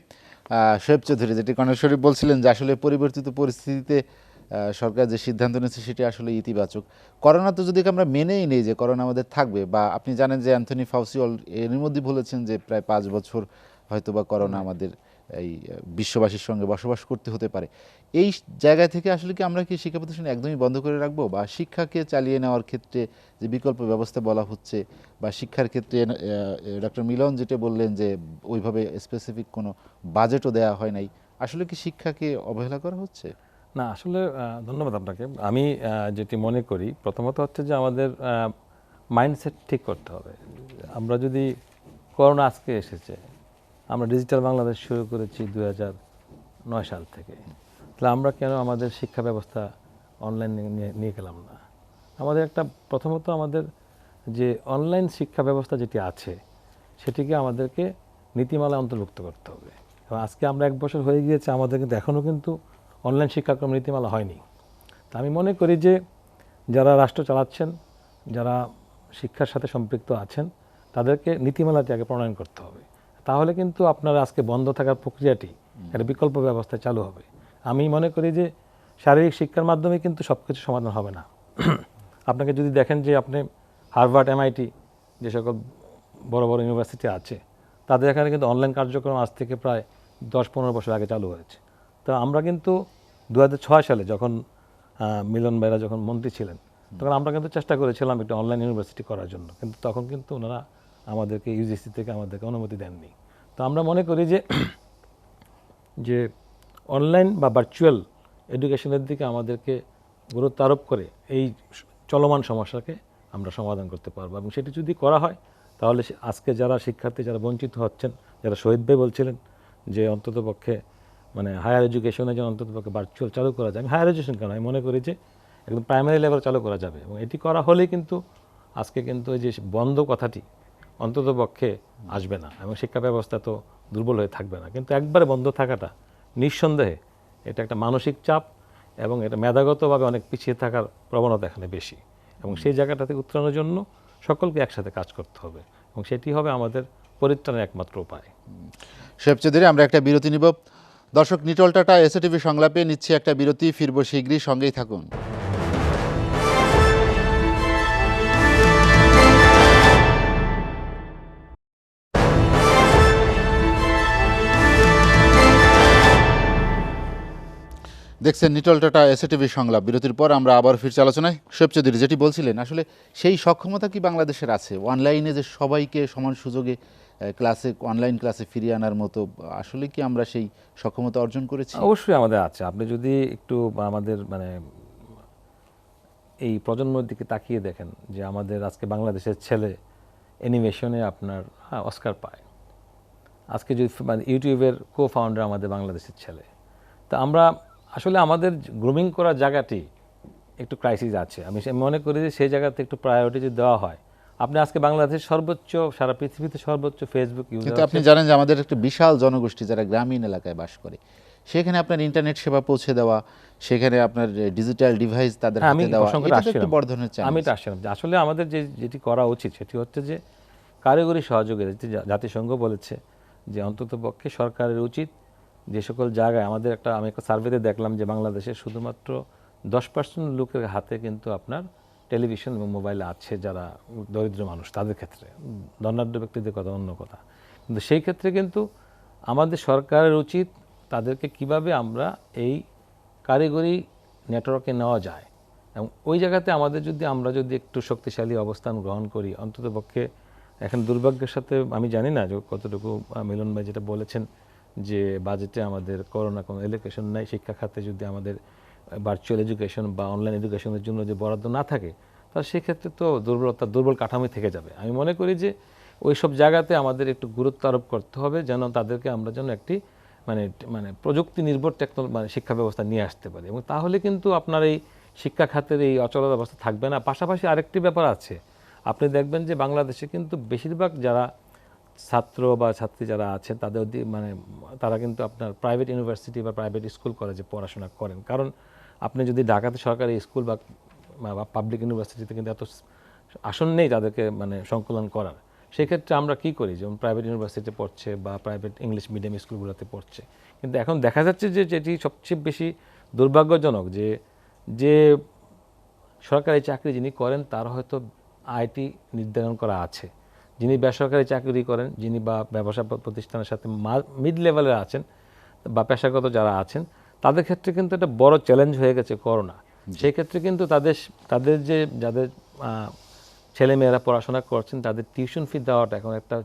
শোয়েব চৌধুরী, যেটি কর্নেল শরীফ বলছিলেন যে আসলে পরিবর্তিত পরিস্থিতিতে সরকার যে সিদ্ধান্ত নিয়েছে সেটি আসলে ইতিবাচক। করোনা তো যদি আমরা মেনেই নেই যে করোনা আমাদের থাকবে, বা আপনি জানেন যে অ্যান্থনি ফাউসি এর মধ্যে বলেছেন যে প্রায় 5 বছর হয়তো বা করোনা আমাদের এই বিশ্ববাসীর সঙ্গে বসবাস করতে হতে পারে। এই জায়গা থেকে আসলে কি আমরা কি শিক্ষা প্রতিষ্ঠান একদমই বন্ধ করে রাখবো, বা শিক্ষাকে চালিয়ে নেওয়ার ক্ষেত্রে যে বিকল্প ব্যবস্থা বলা হচ্ছে, বা শিক্ষার ক্ষেত্রে ডক্টর মিলন যেটা বললেন যে ওইভাবে স্পেসিফিক কোনো বাজেটও দেওয়া হয় নাই, আসলে কি শিক্ষাকে অবহেলা করা হচ্ছে?
না আসলে ধন্যবাদ আপনাকে। আমি যেটি মনে করি প্রথমত হচ্ছে যে আমাদের মাইন্ডসেট ঠিক করতে হবে। আমরা যদি করোনা আজকে এসেছে, আমরা ডিজিটাল বাংলাদেশ শুরু করেছি 2009 সাল থেকে, তাহলে আমরা কেন আমাদের শিক্ষা ব্যবস্থা অনলাইনে নিয়ে গেলাম না? আমাদের একটা প্রথমত আমাদের যে অনলাইন শিক্ষা ব্যবস্থা যেটি আছে সেটিকে আমাদেরকে নীতিমালায় অন্তর্ভুক্ত করতে হবে। এবং আজকে আমরা 1 বছর হয়ে গিয়েছে, আমাদের কিন্তু এখনও কিন্তু অনলাইন শিক্ষাক্রম নীতিমালা হয়নি। তা আমি মনে করি যে যারা রাষ্ট্র চালাচ্ছেন, যারা শিক্ষার সাথে সম্পৃক্ত আছেন, তাদেরকে নীতিমালাটি আগে প্রণয়ন করতে হবে। তাহলে কিন্তু আপনার আজকে বন্ধ থাকার প্রক্রিয়াটি একটা বিকল্প ব্যবস্থায় চালু হবে। আমি মনে করি যে শারীরিক শিক্ষার মাধ্যমে কিন্তু সব কিছু সমাধান হবে না। আপনাকে যদি দেখেন যে আপনি হার্ভার্ড, MIT যে সকল বড় বড় ইউনিভার্সিটি আছে, তাদের এখানে কিন্তু অনলাইন কার্যক্রম আজ থেকে প্রায় 10-15 বছর আগে চালু হয়েছে। তো আমরা কিন্তু 2006 সালে যখন মিলন ভাইরা যখন মন্ত্রী ছিলেন, তখন আমরা কিন্তু চেষ্টা করেছিলাম একটু অনলাইন ইউনিভার্সিটি করার জন্য, কিন্তু তখন কিন্তু ওনারা আমাদেরকে UGC থেকে আমাদেরকে অনুমতি দেননি। তো আমরা মনে করি যে অনলাইন বা ভার্চুয়াল এডুকেশনের দিকে আমাদেরকে গুরুত্ব আরোপ করে এই চলমান সমস্যাকে আমরা সমাধান করতে পারবো। এবং সেটি যদি করা হয় তাহলে আজকে যারা শিক্ষার্থী যারা বঞ্চিত হচ্ছেন, যারা শহীদ ভাই বলছিলেন যে অন্ততপক্ষে মানে হায়ার এডুকেশনে যেন অন্ততপক্ষে ভার্চুয়াল চালু করা যায়, আমি হায়ার এডুকেশন কেন, আমি মনে করি যে একদম প্রাইমারি লেভেল চালু করা যাবে। এবং এটি করা হলেই কিন্তু আজকে কিন্তু এই যে বন্ধ কথাটি অন্ততপক্ষে আসবে না, এবং শিক্ষা ব্যবস্থা তো দুর্বল হয়ে থাকবে না। কিন্তু একবারে বন্ধ থাকাটা নিঃসন্দেহে এটা একটা মানসিক চাপ, এবং এটা মেধাগতভাবে অনেক পিছিয়ে থাকার প্রবণতা এখানে বেশি। এবং সেই জায়গাটা থেকে উত্তরণের জন্য সকলকে একসাথে কাজ করতে হবে, এবং সেটি হবে আমাদের পরিত্রাণের একমাত্র উপায়।
শোয়েব চৌধুরী, আমরা একটা বিরতি নিব। দর্শক, নিটল টাটা এসএটিভি সংলাপে নিচ্ছে একটা বিরতি, ফিরবো শীঘ্রই, সঙ্গেই থাকুন। দেখছেন নিটল টাটা এসএটিভি সংলাপ। বিরতির পর আমরা আবার ফিরছি আলোচনায়। শোয়েব চৌধুরী, যেটি বলছিলেন, আসলে সেই সক্ষমতা কি বাংলাদেশের আছে অনলাইনে যে সবাইকে সমান সুযোগে ক্লাসে অনলাইন ক্লাসে ফিরিয়ে আনার মতো? আসলে কি আমরা সেই সক্ষমতা অর্জন করেছি?
অবশ্যই আমাদের আছে। আপনি যদি একটু আমাদের মানে এই প্রজন্মের দিকে তাকিয়ে দেখেন যে আমাদের আজকে বাংলাদেশের ছেলে অ্যানিমেশনে আপনার অস্কার পায়। আজকে যদি মানে ইউটিউবের কো-ফাউন্ডার আমাদের বাংলাদেশের ছেলে। তো আমরা আসলে আমাদের গ্রুমিং করার জায়গাটি একটু ক্রাইসিস আছে। আমি মনে করি যে সেই জায়গাতে একটু প্রায়োরিটি যদি দেওয়া হয়, আপনি আজকে বাংলাদেশের সর্বোচ্চ, সারা পৃথিবীতে সর্বোচ্চ ফেসবুক
কিন্তু
ইউজার।
আপনি জানেন যে আমাদের একটা বিশাল জনগোষ্ঠী যারা গ্রামীণ এলাকায় বাস করে, সেখানে আপনার ইন্টারনেট সেবা পৌঁছে দেওয়া, সেখানে আপনার ডিজিটাল ডিভাইস তাদের হাতে দেওয়া, এটা তো একটু বড় ধরনের চ্যালেঞ্জ।
আমি এটা আসছিলাম যে আসলে আমাদের যেটি করা উচিত সেটি হচ্ছে যে কারিগরি সহযোগিতা। জাতিসংঘ বলেছে যে অন্ততপক্ষে সরকারের উচিত যে সকল জায়গায় আমাদের আমি একটা সার্ভেতে দেখলাম যে বাংলাদেশে শুধুমাত্র 10% লোকের হাতে কিন্তু আপনার টেলিভিশন এবং মোবাইল আছে, যারা দরিদ্র মানুষ তাদের ক্ষেত্রে। ধনাঢ্য ব্যক্তিদের কথা অন্য কথা, কিন্তু সেই ক্ষেত্রে কিন্তু আমাদের সরকারের উচিত তাদেরকে কিভাবে আমরা এই কারিগরি নেটওয়ার্কে নেওয়া যায়, এবং ওই জায়গাতে আমরা যদি একটু শক্তিশালী অবস্থান গ্রহণ করি, অন্ততপক্ষে এখন দুর্ভাগ্যের সাথে আমি জানি না যে কতটুকু মিলন ভাই যেটা বলেছেন যে বাজেটে আমাদের করোনা কোনো এলোকেশন নাই, শিক্ষা খাতে যদি আমাদের ভার্চুয়াল এডুকেশন বা অনলাইন এডুকেশনের জন্য যে বরাদ্দ না থাকে, তাহলে সেক্ষেত্রে তো দুর্বল কাঠামোই থেকে যাবে। আমি মনে করি যে ওই সব জায়গাতে আমাদের একটু গুরুত্ব আরোপ করতে হবে, যেন তাদেরকে আমরা যেন একটি মানে প্রযুক্তি নির্ভর শিক্ষা ব্যবস্থা নিয়ে আসতে পারি, এবং তাহলে কিন্তু আপনার এই শিক্ষা খাতের এই অচলতা অবস্থা থাকবে না। পাশাপাশি আরেকটি ব্যাপার আছে, আপনি দেখবেন যে বাংলাদেশে কিন্তু বেশিরভাগ যারা ছাত্র বা ছাত্রী যারা আছেন তাদের তারা কিন্তু আপনার প্রাইভেট ইউনিভার্সিটি বা প্রাইভেট স্কুল কলেজে পড়াশোনা করেন। কারণ আপনি যদি ঢাকাতে সরকারি স্কুল বা পাবলিক ইউনিভার্সিটিতে কিন্তু এত আসন নেই তাদেরকে সংকলন করার। সেক্ষেত্রে আমরা কি করি, যেমন প্রাইভেট ইউনিভার্সিটিতে পড়ছে বা প্রাইভেট ইংলিশ মিডিয়াম স্কুলগুলোতে পড়ছে। কিন্তু এখন দেখা যাচ্ছে যে যেটি সবচেয়ে বেশি দুর্ভাগ্যজনক, যে যে সরকারি চাকরি যিনি করেন তার হয়তো আইটি নির্ধারণ করা আছে, যিনি বেসরকারি চাকরি করেন, যিনি বা ব্যবসা প্রতিষ্ঠানের সাথে মিড লেভেলে আছেন বা পেশাগত যারা আছেন, তাদের ক্ষেত্রে কিন্তু একটা বড় চ্যালেঞ্জ হয়ে গেছে করোনা। সেই ক্ষেত্রে কিন্তু তাদের যাদের ছেলেমেয়েরা পড়াশোনা করছেন তাদের টিউশন ফি দেওয়াটা এখন একটা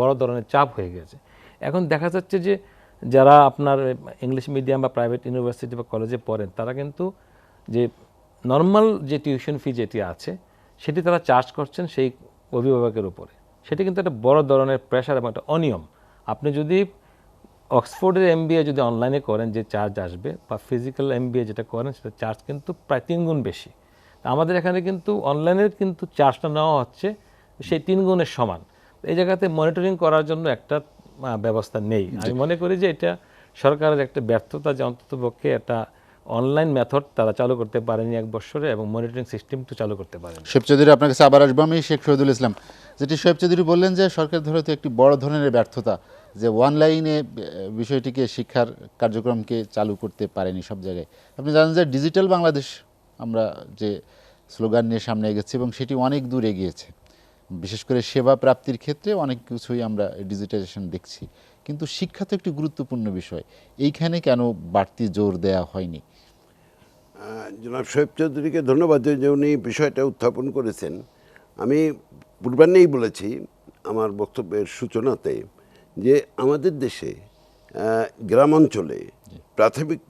বড় ধরনের চাপ হয়ে গেছে। এখন দেখা যাচ্ছে যে যারা আপনার ইংলিশ মিডিয়াম বা প্রাইভেট ইউনিভার্সিটি বা কলেজে পড়েন তারা কিন্তু যে নর্মাল যে টিউশন ফি যেটি আছে সেটি তারা চার্জ করছেন সেই অভিভাবকের উপরে। সেটি কিন্তু একটা বড় ধরনের প্রেশার এবং একটা অনিয়ম। আপনি যদি অক্সফোর্ডের MBA যদি অনলাইনে করেন যে চার্জ আসবে, বা ফিজিক্যাল MBA যেটা করেন সেটা চার্জ কিন্তু প্রায় 3 গুণ বেশি। আমাদের এখানে কিন্তু অনলাইনের কিন্তু চার্জটা নেওয়া হচ্ছে সেই 3 গুণের সমান। এই জায়গাতে মনিটরিং করার জন্য একটা ব্যবস্থা নেই। আমি মনে করি যে এটা সরকারের একটা ব্যর্থতা যে অন্ততপক্ষে একটা অনলাইন মেথড তারা চালু করতে পারেনি 1 বছরে, এবং মনিটরিং সিস্টেম তো চালু করতে পারেনি।
শোয়েব চৌধুরী, আপনার কাছে আবার আসবো আমি। শেখ শহীদুল ইসলাম, যেটি শোয়েব চৌধুরী বললেন যে সরকার ধরে তো একটি বড় ধরনের ব্যর্থতা যে অনলাইনে বিষয়টিকে, শিক্ষার কার্যক্রমকে চালু করতে পারেনি সব জায়গায়। আপনি জানেন যে ডিজিটাল বাংলাদেশ আমরা যে স্লোগান নিয়ে সামনে এগেছি এবং সেটি অনেক দূর এগিয়েছে, বিশেষ করে সেবা প্রাপ্তির ক্ষেত্রে অনেক কিছুই আমরা ডিজিটাইজেশন দেখছি, কিন্তু শিক্ষা তো একটি গুরুত্বপূর্ণ বিষয়, এইখানে কেন বাড়তি জোর দেওয়া হয়নি?
জনাব শোয়েব চৌধুরীকে ধন্যবাদ যে উনি বিষয়টা উত্থাপন করেছেন। আমি পূর্বাহ্নেই বলেছি আমার বক্তব্যের সূচনাতে যে আমাদের দেশে গ্রামাঞ্চলে প্রাথমিক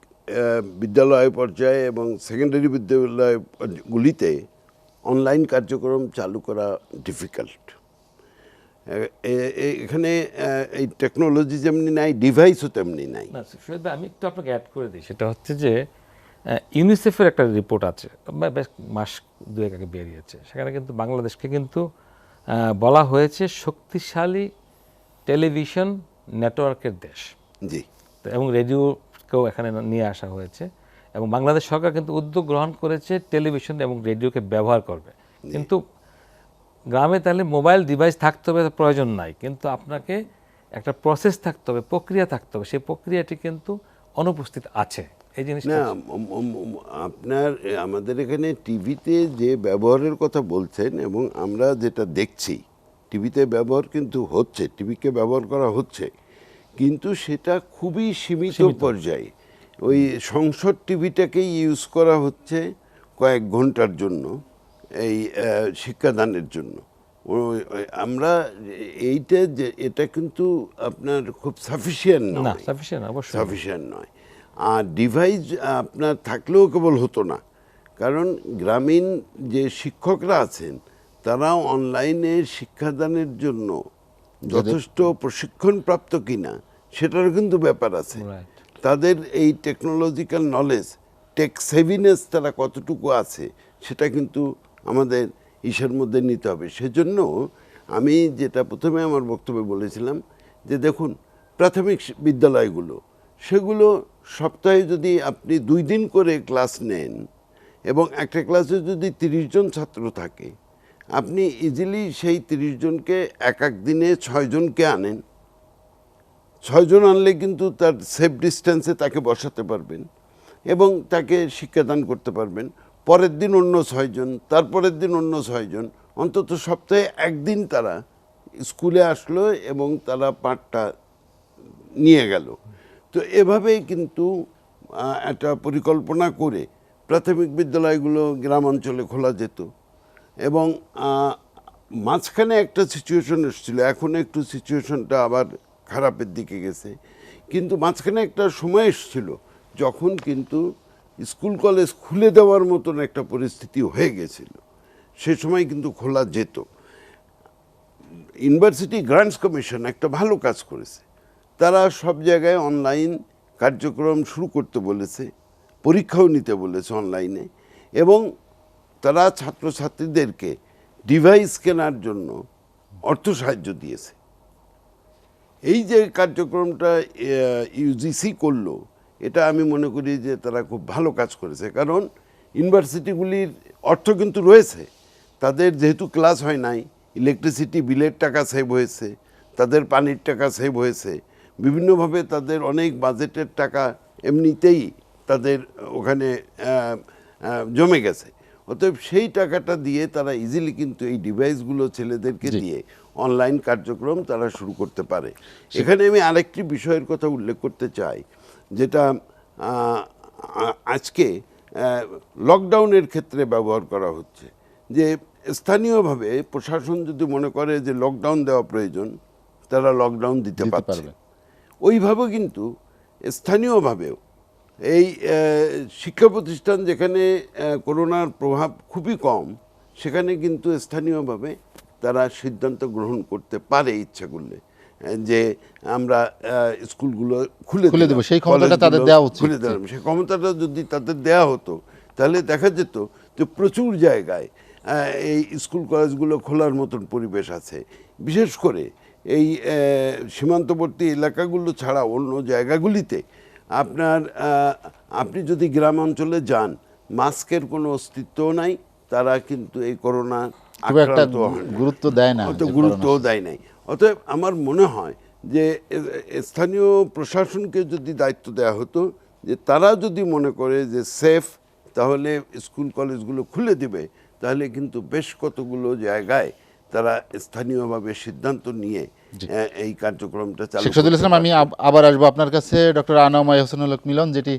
বিদ্যালয় পর্যায়ে এবং সেকেন্ডারি বিদ্যালয়গুলিতে অনলাইন কার্যক্রম চালু করা ডিফিকাল্ট। এখানে এই টেকনোলজি যেমনি নাই, ডিভাইসও তেমনি নাই।
না শহীদ ভাই, আমি একটু আপনাকে অ্যাড করে দিই। সেটা হচ্ছে যে ইউনিসেফের একটা রিপোর্ট আছে, বেশ মাস 2 আগে বেরিয়েছে। সেখানে কিন্তু বাংলাদেশকে কিন্তু বলা হয়েছে শক্তিশালী টেলিভিশন নেটওয়ার্কের দেশ।
জি।
এবং রেডিওকেও এখানে নিয়ে আসা হয়েছে, এবং বাংলাদেশ সরকার কিন্তু উদ্যোগ গ্রহণ করেছে টেলিভিশন এবং রেডিওকে ব্যবহার করবে। কিন্তু গ্রামে তাহলে মোবাইল ডিভাইস থাকতে হবে প্রয়োজন নাই, কিন্তু আপনাকে একটা প্রসেস থাকতে হবে, প্রক্রিয়া থাকতে হবে, সেই প্রক্রিয়াটি কিন্তু অনুপস্থিত আছে। এই জিনিসটা
না, আপনার আমাদের এখানে টিভিতে যে ব্যবহারের কথা বলছেন এবং আমরা যেটা দেখছি, টিভিতে ব্যবহার কিন্তু হচ্ছে, টিভিকে ব্যবহার করা হচ্ছে, কিন্তু সেটা খুবই সীমিত পর্যায়ে। ওই সংসদ টিভিটাকেই ইউজ করা হচ্ছে কয়েক ঘন্টার জন্য এই শিক্ষাদানের জন্য। আমরা এইটা যে এটা কিন্তু আপনার খুব সাফিসিয়েন্ট
না,
নয়,
সাফিসিয়েন্ট অবশ্যই
সাফিসিয়েন্ট নয়। আর ডিভাইস আপনার থাকলেও কেবল হতো না, কারণ গ্রামীণ যে শিক্ষকরা আছেন তারা অনলাইনে শিক্ষাদানের জন্য যথেষ্ট প্রশিক্ষণপ্রাপ্ত কিনা সেটারও কিন্তু ব্যাপার আছে।
Right.
তাদের এই টেকনোলজিক্যাল নলেজ, টেক সেভিনেস তারা কতটুকু আছে সেটা কিন্তু আমাদের ইসের মধ্যে নিতে হবে। সেজন্য আমি যেটা প্রথমে আমার বক্তব্যে বলেছিলাম যে দেখুন, প্রাথমিক বিদ্যালয়গুলো সেগুলো সপ্তাহে যদি আপনি 2 দিন করে ক্লাস নেন এবং একটা ক্লাসে যদি 30 জন ছাত্র থাকে, আপনি ইজিলি সেই 30 জনকে এক দিনে 6 জনকে আনেন। 6 জন আনলে কিন্তু তার সেফ ডিস্টেন্সে তাকে বসাতে পারবেন এবং তাকে শিক্ষাদান করতে পারবেন। পরের দিন অন্য 6 জন, তারপরের দিন অন্য 6 জন, অন্তত সপ্তাহে একদিন তারা স্কুলে আসলো এবং তারা পাঠটা নিয়ে গেল। তো এভাবেই কিন্তু একটা পরিকল্পনা করে প্রাথমিক বিদ্যালয়গুলো গ্রাম অঞ্চলে খোলা যেত। এবং মাঝখানে একটা সিচুয়েশন এসেছিল, এখন একটু সিচুয়েশনটা আবার খারাপের দিকে গেছে, কিন্তু মাঝখানে একটা সময় এসেছিল যখন কিন্তু স্কুল কলেজ খুলে দেওয়ার মতন একটা পরিস্থিতি হয়ে গেছিল। সে সময় কিন্তু খোলা যেত। ইউনিভার্সিটি গ্রান্টস কমিশন একটা ভালো কাজ করেছে, তারা সব জায়গায় অনলাইন কার্যক্রম শুরু করতে বলেছে, পরীক্ষাও নিতে বলেছে অনলাইনে, এবং তারা ছাত্রছাত্রীদেরকে ডিভাইস কেনার জন্য অর্থ সাহায্য দিয়েছে। এই যে কার্যক্রমটা ইউজিসি করলো, এটা আমি মনে করি যে তারা খুব ভালো কাজ করেছে, কারণ ইউনিভার্সিটিগুলির অর্থ কিন্তু রয়েছে, তাদের যেহেতু ক্লাস হয় নাই, ইলেকট্রিসিটি বিলের টাকা সেভ হয়েছে, তাদের পানির টাকা সেভ হয়েছে, বিভিন্নভাবে তাদের অনেক বাজেটের টাকা এমনিতেই তাদের ওখানে জমে গেছে। অতএব সেই টাকাটা দিয়ে তারা ইজিলি কিন্তু এই ডিভাইসগুলো ছেলেদেরকে দিয়ে অনলাইন কার্যক্রম তারা শুরু করতে পারে। এখানে আমি আরেকটি বিষয়ের কথা উল্লেখ করতে চাই, যেটা আজকে লকডাউনের ক্ষেত্রে ব্যবহার করা হচ্ছে, যে স্থানীয়ভাবে প্রশাসন যদি মনে করে যে লকডাউন দেওয়া প্রয়োজন, তারা লকডাউন দিতে পারছে। ওইভাবে কিন্তু স্থানীয়ভাবেও এই শিক্ষা প্রতিষ্ঠান যেখানে করোনার প্রভাব খুবই কম, সেখানে কিন্তু স্থানীয়ভাবে তারা সিদ্ধান্ত গ্রহণ করতে পারে ইচ্ছা করলে, যে আমরা স্কুলগুলো খুলে
দেব, সেই ক্ষমতাটা তাদের দেওয়া উচিত।
খুলে দেওয়া, সেই ক্ষমতাটা যদি তাদের দেওয়া হতো, তাহলে দেখা যেত যে প্রচুর জায়গায় এই স্কুল কলেজগুলো খোলার মতন পরিবেশ আছে। বিশেষ করে এই সীমান্তবর্তী এলাকাগুলো ছাড়া অন্য জায়গাগুলিতে আপনি যদি গ্রাম অঞ্চলে যান, মাস্কের কোনো অস্তিত্ব নাই, তারা কিন্তু এই করোনা আক্রান্ত
গুরুত্ব দেয় না,
অত গুরুত্বও দেয় নাই। অতএব আমার মনে হয় যে স্থানীয় প্রশাসনকে যদি দায়িত্ব দেওয়া হতো, যে তারা যদি মনে করে যে সেফ, তাহলে স্কুল কলেজগুলো খুলে দিবে, তাহলে কিন্তু বেশ কতগুলো জায়গায় তারা স্থানীয়ভাবে সিদ্ধান্ত নিয়ে এই কার্যক্রমটা চালু
শেখ শহীদুল ইসলাম, আমি আবার আসবো আপনার কাছে। ডক্টর আনাউমাই হোসেনুল হক মিলন, যেটি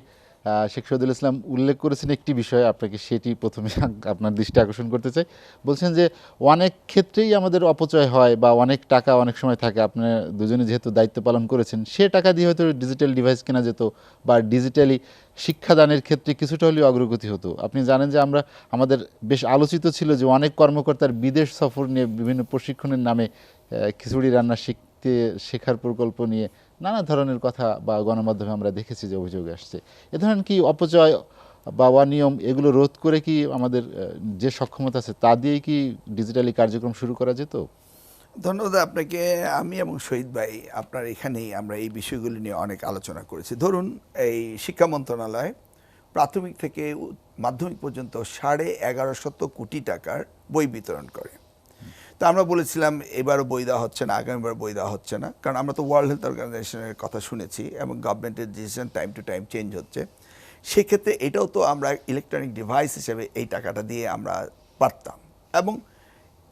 শেখ শহীদুল ইসলাম উল্লেখ করেছেন একটি বিষয়, আপনাকে সেটি প্রথমে আপনার দৃষ্টি আকর্ষণ করতে চাই। বলছেন যে অনেক ক্ষেত্রেই আমাদের অপচয় হয় বা অনেক টাকা অনেক সময় থাকে। আপনার দুজনে যেহেতু দায়িত্ব পালন করেছেন, সে টাকা দিয়ে হয়তো ডিজিটাল ডিভাইস কেনা যেত বা ডিজিটালি শিক্ষাদানের ক্ষেত্রে কিছুটা হলেও অগ্রগতি হতো। আপনি জানেন যে আমাদের বেশ আলোচিত ছিল যে অনেক কর্মকর্তার বিদেশ সফর নিয়ে বিভিন্ন প্রশিক্ষণের নামে খিচুড়ি রান্না শেখার প্রকল্প নিয়ে নানা ধরনের কথা বা গণমাধ্যমে আমরা দেখেছি যে অভিযোগ আসছে। এ ধরনের কি অপচয় বা অনিয়ম, এগুলো রোধ করে কি আমাদের যে সক্ষমতা আছে তা দিয়েই কি ডিজিটালি কার্যক্রম শুরু করা যেত?
ধন্যবাদ আপনাকে। আমি এবং শহীদ ভাই আপনার এখানেই আমরা এই বিষয়গুলি নিয়ে অনেক আলোচনা করেছি। ধরুন, এই শিক্ষা মন্ত্রণালয় প্রাথমিক থেকে মাধ্যমিক পর্যন্ত 1150 কোটি টাকার বই বিতরণ করে। তা আমরা বলেছিলাম এবারও বই দেওয়া হচ্ছে না, আগামীবার বই দেওয়া হচ্ছে না, কারণ আমরা তো ওয়ার্ল্ড হেলথ অর্গানাইজেশনের কথা শুনেছি এবং গভর্নমেন্টের decision time to time change হচ্ছে। সেক্ষেত্রে এটাও তো আমরা ইলেকট্রনিক ডিভাইস হিসেবে এই টাকাটা দিয়ে আমরা পারতাম, এবং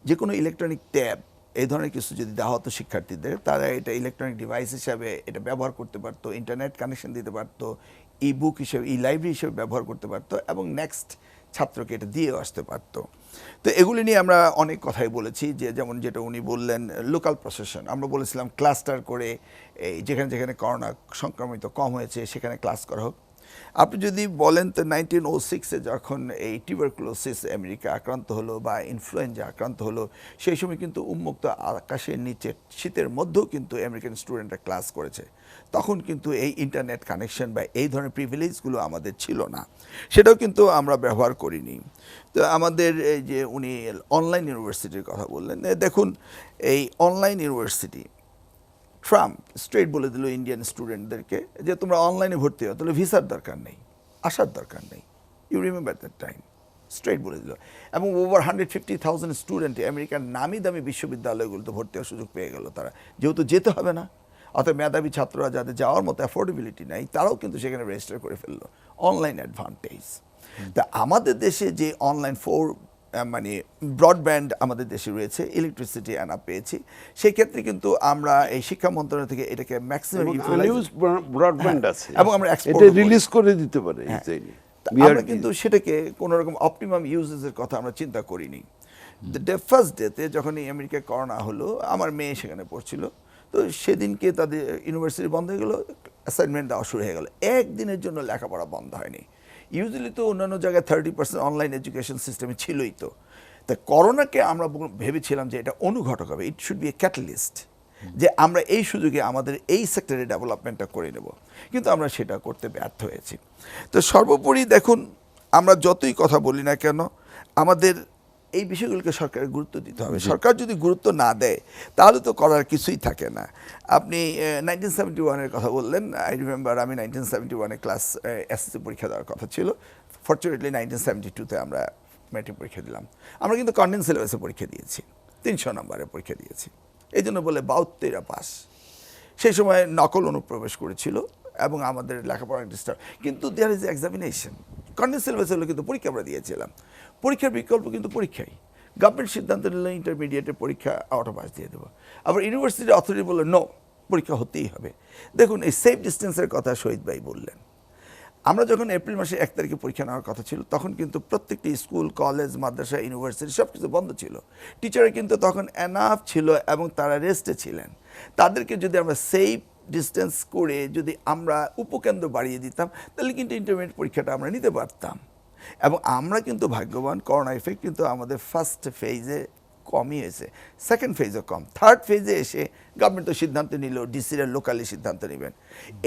যে কোনো ইলেকট্রনিক ট্যাব এই ধরনের কিছু যদি দেওয়া হতো শিক্ষার্থীদের, তারা এটা ইলেকট্রনিক ডিভাইস হিসাবে এটা ব্যবহার করতে পারতো, ইন্টারনেট কানেকশন দিতে পারতো, ই বুক হিসেবে, ই লাইব্রেরি হিসেবে ব্যবহার করতে পারতো, এবং নেক্সট ছাত্রকে এটা দিয়েও আসতে পারতো। তো এগুলি নিয়ে আমরা অনেক কথাই বলেছি, যে যেমন যেটা উনি বললেন লোকাল প্রশাসন, আমরা বলেছিলাম ক্লাস্টার করে এই যেখানে যেখানে করোনা সংক্রমিত কম হয়েছে সেখানে ক্লাস করা হোক। আপনি যদি বলেন তো 1906-এ যখন এই টিউবারকুলোসিস আমেরিকা আক্রান্ত হলো বা ইনফ্লুয়েঞ্জা আক্রান্ত হলো, সেই সময় কিন্তু উন্মুক্ত আকাশের নিচে শীতের মধ্যেও কিন্তু আমেরিকান স্টুডেন্টরা ক্লাস করেছে। তখন কিন্তু এই ইন্টারনেট কানেকশন বা এই ধরনের প্রিভিলেজগুলো আমাদের ছিল না, সেটাও কিন্তু আমরা ব্যবহার করিনি। তো আমাদের এই যে উনি অনলাইন ইউনিভার্সিটির কথা বললেন, দেখুন এই অনলাইন ইউনিভার্সিটি ট্রাম্প স্ট্রেট বলে দিল ইন্ডিয়ান স্টুডেন্টদেরকে যে তোমরা অনলাইনে ভর্তি হও, তাহলে ভিসার দরকার নেই, আসার দরকার নেই। You remember that time, straight বলে দিল। এবং ওভার 150,000 স্টুডেন্ট আমেরিকার নামি দামি বিশ্ববিদ্যালয়গুলোতে ভর্তি হওয়ার সুযোগ পেয়ে গেল তারা, যেহেতু যেতে হবে না। অর্থাৎ মেধাবী ছাত্ররা যাদের যাওয়ার মতো অ্যাফোর্ডেবিলিটি নাই, তারাও কিন্তু সেখানে রেজিস্টার করে ফেললো, অনলাইন অ্যাডভান্টেজ। তা আমাদের দেশে যে অনলাইন মানে ব্রডব্যান্ড আমাদের দেশে রয়েছে, ইলেকট্রিসিটি আনা পেয়েছি, সেই ক্ষেত্রে কিন্তু আমরা এই শিক্ষা মন্ত্রণালয় থেকে এটাকে ম্যাক্সিমাম
ব্রডব্যান্ড আছে
এবং আমরা
এটা রিলিজ করে দিতে পারে।
আমরা কিন্তু সেটাকে কোনো রকম অপটিমাম ইউজেসের কথা আমরা চিন্তা করিনি। ফার্স্ট ডেতে যখন এই আমেরিকায় করোনা হলো, আমার মেয়ে সেখানে পড়ছিল, তো সেদিনকে তাদের ইউনিভার্সিটি বন্ধ হয়ে গেলো, অ্যাসাইনমেন্ট দেওয়া শুরু হয়ে গেল, একদিনের জন্য লেখাপড়া বন্ধ হয়নি। ইউজুয়ালি তো অন্যান্য জায়গায় 30% অনলাইন এডুকেশন সিস্টেমে ছিলই। তো করোনাকে আমরা ভেবেছিলাম যে এটা অনুঘটক হবে, it should B A catalyst, যে আমরা এই সুযোগে আমাদের এই সেক্টরে ডেভেলপমেন্টটা করে নেব, কিন্তু আমরা সেটা করতে ব্যর্থ হয়েছি। তো সর্বোপরি দেখুন, আমরা যতই কথা বলি না কেন, আমাদের এই বিষয়গুলোকে সরকারের গুরুত্ব দিতে হবে। সরকার যদি গুরুত্ব না দেয় তাহলে তো করার কিছুই থাকে না। আপনি 1971-এর কথা বললেন, আই রিমেম্বার আমি 1971-এ ক্লাস এসএসসি পরীক্ষা দেওয়ার কথা ছিল। ফর্চুনেটলি 1972-তে আমরা ম্যাট্রিক পরীক্ষা দিলাম। আমরা কিন্তু কন্ডেন্স সিলেবাসে পরীক্ষা দিয়েছি, 300 নম্বরের পরীক্ষা দিয়েছি, এই জন্য বলে 72রা পাস। সেই সময় নকল অনুপ্রবেশ করেছিল এবং আমাদের লেখাপড়া ডিস্টার্ব, কিন্তু there is examination. Condense syllabus হলো কিন্তু পরীক্ষা আমরা দিয়েছিলাম, পরীক্ষার বিকল্প কিন্তু পরীক্ষাই। গভর্নমেন্ট সিদ্ধান্ত নিলে ইন্টারমিডিয়েটের পরীক্ষা আউট অফ পাস দিয়ে দেবো, আবার ইউনিভার্সিটি অথরিটি বললো নো, পরীক্ষা হতেই হবে। দেখুন এই সেফ ডিস্টেন্সের কথা শহীদ ভাই বললেন, আমরা যখন এপ্রিল মাসের 1 তারিখে পরীক্ষা নেওয়ার কথা ছিল তখন কিন্তু প্রত্যেকটি স্কুল, কলেজ, মাদ্রাসা, ইউনিভার্সিটি সব কিছু বন্ধ ছিল। টিচাররা কিন্তু তখন এনাফ ছিল এবং তারা রেস্টে ছিলেন। তাদেরকে যদি আমরা সেফ ডিস্টেন্স করে যদি আমরা উপকেন্দ্র বাড়িয়ে দিতাম তাহলে কিন্তু ইন্টারমিডিয়েট পরীক্ষাটা আমরা নিতে পারতাম। এবং আমরা কিন্তু ভাগ্যবান, করোনা এফেক্ট কিন্তু আমাদের ফার্স্ট ফেজে কমই হয়েছে, সেকেন্ড ফেজও কম, থার্ড ফেজে এসে গভর্নমেন্ট তো সিদ্ধান্ত নিল, ডিসিরা লোকালি সিদ্ধান্ত নেবেন।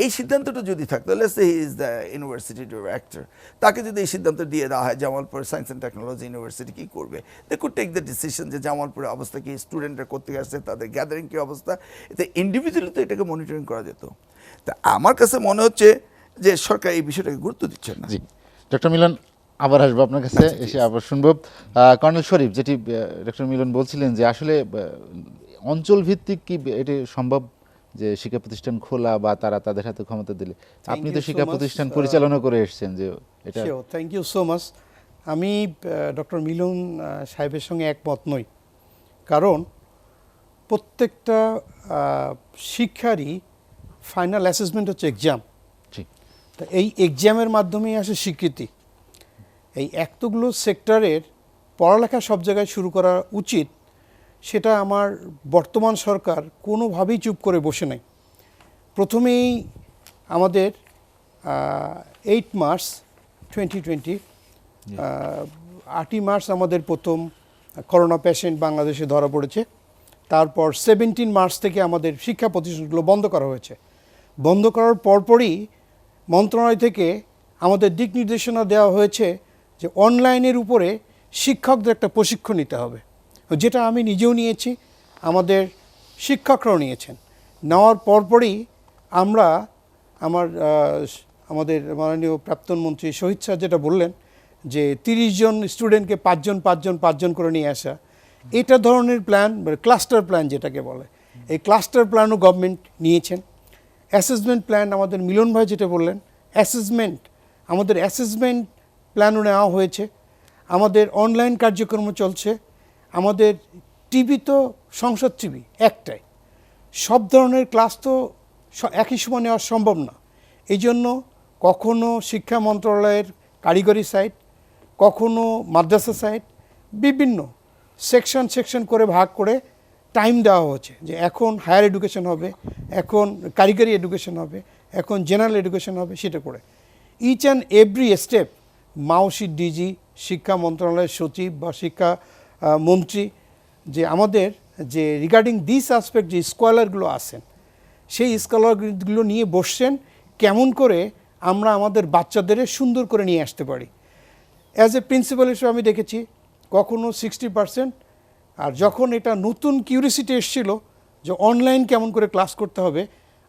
এই সিদ্ধান্তটা যদি থাকতো, let's say he is the university director, তাকে যদি এই সিদ্ধান্ত দিয়ে দেওয়া হয় Jamalpur science and technology university কী করবে, they could take the decision যে জামালপুরের অবস্থা কি, স্টুডেন্টরা করতে আসছে, তাদের গ্যাদারিং কী অবস্থা, এতে ইন্ডিভিজুয়ালি তো এটাকে মনিটরিং করা যেত। তা আমার কাছে মনে হচ্ছে যে সরকার এই বিষয়টাকে গুরুত্ব দিচ্ছেন না।
জি, ডক্টর মিলন আবার আসবো আপনার কাছে, এসে আবার শুনবো। কর্নেল শরীফ, যেটি ডক্টর মিলন বলছিলেন যে আসলে অঞ্চল ভিত্তিক কি এটি সম্ভব যে শিক্ষা প্রতিষ্ঠান খোলা বা তারা তাদের হাতে ক্ষমতা দিলে? আপনি তো
you so
শিক্ষা
much,
প্রতিষ্ঠান পরিচালনা করে এসেছেন, যে এটা
থ্যাংক ইউ সো মাচ। আমি ডক্টর মিলন সাহেবের সঙ্গে একমত নই, কারণ প্রত্যেকটা শিক্ষারই ফাইনাল অ্যাসেসমেন্ট হচ্ছে এক্সাম।
ঠিক।
তা এই এক্সামের মাধ্যমেই আসে স্বীকৃতি। এই এতগুলো সেক্টরের পড়ালেখা সব জায়গায় শুরু করা উচিত, সেটা আমার বর্তমান সরকার কোনোভাবেই চুপ করে বসে নাই। প্রথমেই আমাদের 8 মার্চ 2020, 8ই মার্চ আমাদের প্রথম করোনা পেশেন্ট বাংলাদেশে ধরা পড়েছে। তারপর 17 মার্চ থেকে আমাদের শিক্ষা প্রতিষ্ঠানগুলো বন্ধ করা হয়েছে। বন্ধ করার পরপরই মন্ত্রণালয় থেকে আমাদের দিক নির্দেশনা দেওয়া হয়েছে যে অনলাইনের উপরে শিক্ষকদের একটা প্রশিক্ষণ নিতে হবে, যেটা আমি নিজেও নিয়েছি, আমাদের শিক্ষকরাও নিয়েছেন। নেওয়ার পরপরই আমরা আমাদের মাননীয় প্রাক্তন মন্ত্রী শহীদ স্যার যেটা বললেন যে 30 জন স্টুডেন্টকে 5 জন করে নিয়ে আসা, এটা ধরনের প্ল্যান, ক্লাস্টার প্ল্যান যেটাকে বলে, এই ক্লাস্টার প্ল্যানও গভর্নমেন্ট নিয়েছেন। অ্যাসেসমেন্ট প্ল্যান আমাদের মিলন ভাই যেটা বললেন, আমাদের অ্যাসেসমেন্ট প্ল্যানও নেওয়া হয়েছে। আমাদের অনলাইন কার্যক্রম চলছে। আমাদের টিভি তো সংসদ টিভি একটাই, সব ধরনের ক্লাস তো একই সময় নেওয়া সম্ভব না। এই জন্য কখনো শিক্ষা মন্ত্রণালয়ের কারিগরি সাইট, কখনো মাদ্রাসা সাইট, বিভিন্ন সেকশন করে ভাগ করে টাইম দেওয়া হচ্ছে যে এখন হায়ার এডুকেশন হবে, এখন কারিগরি এডুকেশন হবে, এখন জেনারেল এডুকেশন হবে, সেটা করে ইচ অ্যান্ড এভরি স্টেপ মাওসি ডিজি, শিক্ষা মন্ত্রণালয়ের সচিব বা শিক্ষা মন্ত্রী, যে আমাদের যে রিগার্ডিং দিস অ্যাসপেক্ট যে স্কলারগুলো আছেন, সেই স্কলারগুলো নিয়ে বসছেন কেমন করে আমরা আমাদের বাচ্চাদের সুন্দর করে নিয়ে আসতে পারি। অ্যাজ এ প্রিন্সিপাল হিসেবে আমি দেখেছি কখনো 60%, আর যখন এটা নতুন কিউরিসিটি এসেছিল যে অনলাইন কেমন করে ক্লাস করতে হবে,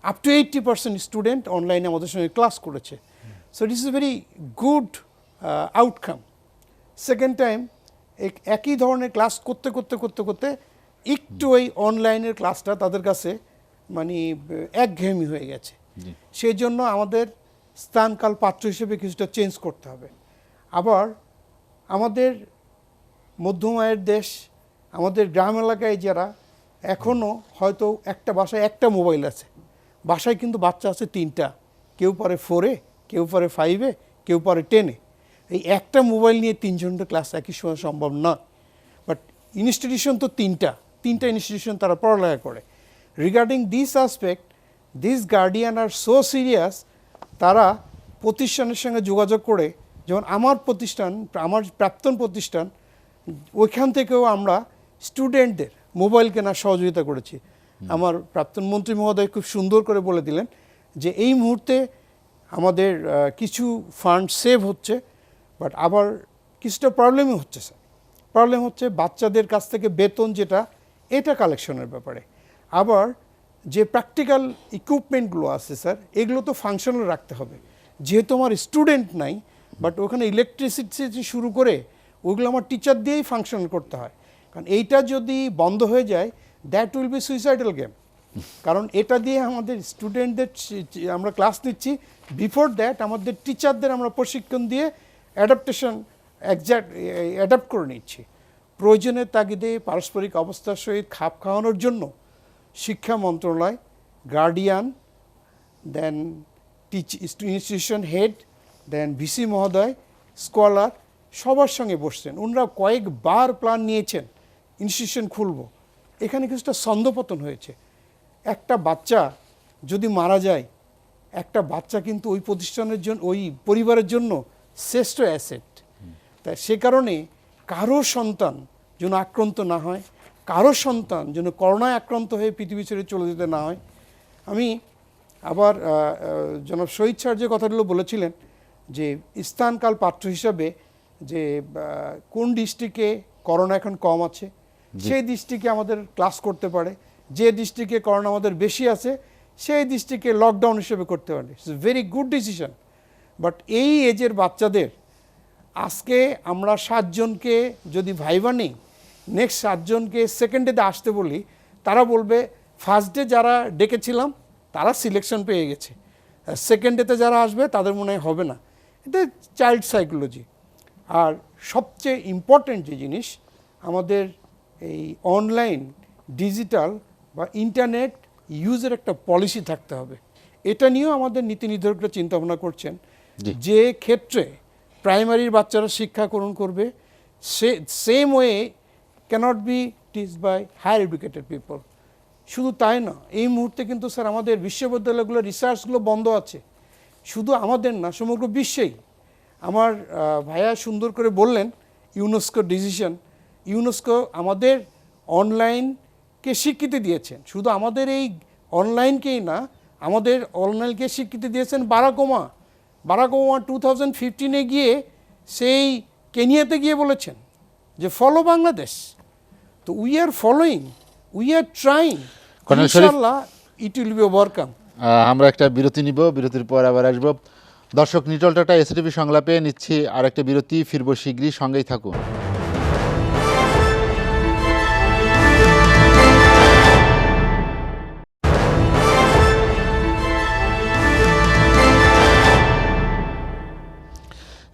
আপ টু 80% স্টুডেন্ট অনলাইনে আমাদের সঙ্গে ক্লাস করেছে। So it is a very good outcome. Second time একই ধরনের ক্লাস করতে একটু ওই অনলাইনের ক্লাসটা তাদের কাছে মানে একঘেয়েমি হয়ে গেছে। সেই জন্য আমাদের স্থানকাল পাত্র হিসেবে কিছুটা চেঞ্জ করতে হবে। আবার আমাদের মধ্যম আয়ের দেশ, আমাদের গ্রাম এলাকায় যারা এখনও হয়তো একটা বাসায় একটা মোবাইল আছে, বাসায় কিন্তু বাচ্চা আছে 3টা, কেউ পড়ে 4-এ, কেউ পড়ে 5-এ, কেউ পড়ে 10-এ। এই একটা মোবাইল নিয়ে 3 জনের ক্লাস একই সময় সম্ভব নয়। বাট ইনস্টিটিউশন তো 3টা ইনস্টিটিউশন তারা পড়ালেখা করে। Regarding this aspect, this guardian are so serious, তারা প্রতিষ্ঠানের সঙ্গে যোগাযোগ করে, যেমন আমার প্রতিষ্ঠান, আমার প্রাক্তন প্রতিষ্ঠান, ওইখান থেকেও আমরা স্টুডেন্টদের মোবাইল কেনার সহযোগিতা করেছি। আমার প্রাক্তন মন্ত্রী মহোদয় খুব সুন্দর করে বলে দিলেন যে এই মুহূর্তে আমাদের কিছু ফান্ড সেভ হচ্ছে, বাট আবার কিছুটা প্রবলেমই হচ্ছে স্যার। প্রবলেম হচ্ছে বাচ্চাদের কাছ থেকে বেতন যেটা, এটা কালেকশনের ব্যাপারে। আবার যে প্র্যাকটিক্যাল ইকুইপমেন্টগুলো আছে স্যার, এগুলো তো ফাংশনাল রাখতে হবে। যেহেতু আমার স্টুডেন্ট নাই, বাট ওখানে ইলেকট্রিসিটি শুরু করে ওইগুলো আমার টিচার দিয়েই ফাংশনাল করতে হয়। কারণ এইটা যদি বন্ধ হয়ে যায়, that will be suicidal game. কারণ এটা দিয়ে আমাদের স্টুডেন্টদের আমরা ক্লাস নিচ্ছি, বিফোর দ্যাট আমাদের টিচারদের আমরা প্রশিক্ষণ দিয়ে অ্যাডাপ্টেশন অ্যাডাপ্ট করে নিচ্ছি। প্রয়োজনের তাগিদে পারস্পরিক অবস্থার সহিত খাপ খাওয়ানোর জন্য শিক্ষা মন্ত্রণালয়, গার্ডিয়ান, দেন ইনস্টিটিউশন হেড, দেন ভিসি মহোদয়, স্কলার সবার সঙ্গে বসছেন। ওনারা কয়েকবার প্ল্যান নিয়েছেন ইনস্টিটিউশন খুলব। এখানে কিছুটা ছন্দপতন হয়েছে। একটা বাচ্চা যদি মারা যায়, একটা বাচ্চা কিন্তু ওই প্রতিষ্ঠানের জন্য, ওই পরিবারের জন্য শ্রেষ্ঠ অ্যাসেট। তাই সে কারণে কারো সন্তান যেন আক্রান্ত না হয়, কারো সন্তান যেন করোনায় আক্রান্ত হয়ে পৃথিবী ছেড়ে চলে যেতে না হয়। আমি আবার জনাব শহীদ স্যার যে কথাগুলো বলেছিলেন যে স্থানকাল পাত্র হিসাবে যে কোন ডিস্ট্রিক্টে করোনা এখন কম আছে সেই ডিস্ট্রিক্টে আমাদের ক্লাস করতে পারে, যে ডিস্ট্রিক্টে করোনা আমাদের বেশি আছে সেই ডিস্ট্রিক্টে লকডাউন হিসেবে করতে পারে। It's very good decision. But এই এজের বাচ্চাদের আজকে আমরা 7 জনকে যদি ভাইবা নেই, নেক্সট 7 জনকে সেকেন্ড ডেতে আসতে বলি, তারা বলবে ফার্স্ট ডে যারা ডেকেছিলাম তারা সিলেকশন পেয়ে গেছে, সেকেন্ড ডেতে যারা আসবে তাদের মনে হয় হবে না। এটা চাইল্ড সাইকোলজি। আর সবচেয়ে ইম্পর্টেন্ট যে জিনিস, আমাদের এই অনলাইন ডিজিটাল বা ইন্টারনেট ইউজের একটা পলিসি থাকতে হবে। এটা নিয়েও আমাদের নীতি নির্ধারকরা চিন্তা ভাবনা করছেন যে ক্ষেত্রে প্রাইমারির বাচ্চারা শিক্ষা গ্রহণ করবে, same way cannot be teach by higher educated people. শুধু তাই না, এই মুহূর্তে কিন্তু স্যার আমাদের বিশ্ববিদ্যালয়গুলো রিসার্চগুলো বন্ধ আছে, শুধু আমাদের না সমগ্র বিশ্বেই। আমার ভাইয়া সুন্দর করে বললেন ইউনেস্কো ডিসিশন। ইউনেস্কো আমাদের অনলাইনকে স্বীকৃতি দিয়েছেন, শুধু আমাদের এই অনলাইনকেই না, আমাদের অনলাইনকে স্বীকৃতি দিয়েছেন বারাক ওবামা 2015-এ গিয়ে সেই কেনিয়াতে গিয়ে বলেছেন যে ফলো বাংলাদেশ। তো we are following, we are trying, ইনশাআল্লাহ ইট উইল বি ওভারকাম।
আমরা একটা বিরতি নিব, বিরতির পর আবার আসবো। দর্শক, নিটল টাটা এসটিভি সংলাপে নিচ্ছি আর একটা বিরতি, ফিরবো শীঘ্রই, সঙ্গেই থাকুন।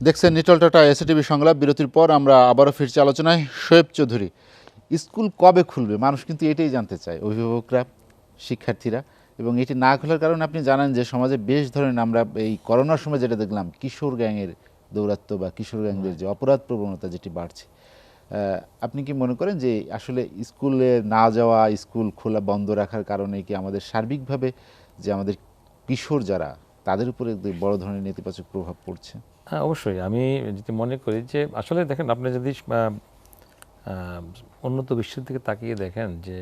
দেখছেন নিটল টাটা এসটিভি সংলাপ। বিরতির পর আমরা আবারও ফিরছি আলোচনায়। শোয়েব চৌধুরী, স্কুল কবে খুলবে? মানুষ কিন্তু এটাই জানতে চায়, অভিভাবকরা, শিক্ষার্থীরা। এবং এটি না খোলার কারণে আপনি জানেন যে সমাজে বেশ ধরেন আমরা এই করোনার সময় যেটা দেখলাম, কিশোর গ্যাংয়ের দৌরাত্ম্য বা কিশোর গ্যাংদের যে অপরাধ প্রবণতা যেটি বাড়ছে, আপনি কি মনে করেন যে আসলে স্কুলে না যাওয়া, স্কুল খোলা বন্ধ রাখার কারণে কি আমাদের সার্বিকভাবে যে আমাদের কিশোর যারা, তাদের উপরে বড় ধরনের নেতিবাচক প্রভাব পড়ছে?
হ্যাঁ, অবশ্যই। আমি যেটি মনে করি যে আসলে দেখেন, আপনি যদি উন্নত বিশ্বের দিকে তাকিয়ে দেখেন যে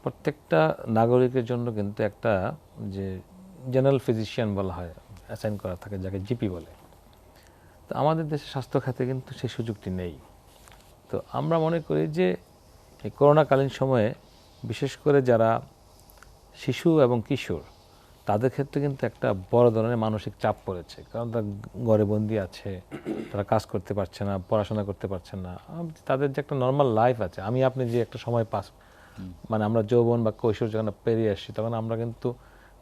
প্রত্যেকটা নাগরিকের জন্য কিন্তু একটা যে জেনারেল ফিজিশিয়ান বলা হয়, অ্যাসাইন করা থাকে, যাকে জিপি বলে। তো আমাদের দেশে স্বাস্থ্য খাতে কিন্তু সেই সুযোগটি নেই। তো আমরা মনে করি যে এই করোনাকালীন সময়ে বিশেষ করে যারা শিশু এবং কিশোর, তাদের ক্ষেত্রে কিন্তু একটা বড় ধরনের মানসিক চাপ পড়েছে। কারণ তারা ঘরে বন্দি আছে, তারা কাজ করতে পারছে না, পড়াশোনা করতে পারছে না। তাদের যে একটা নর্মাল লাইফ আছে, আমি আপনি যে একটা সময় পাস, মানে আমরা যৌবন বা কৈশোর যখন পেরিয়ে আসছি, তখন আমরা কিন্তু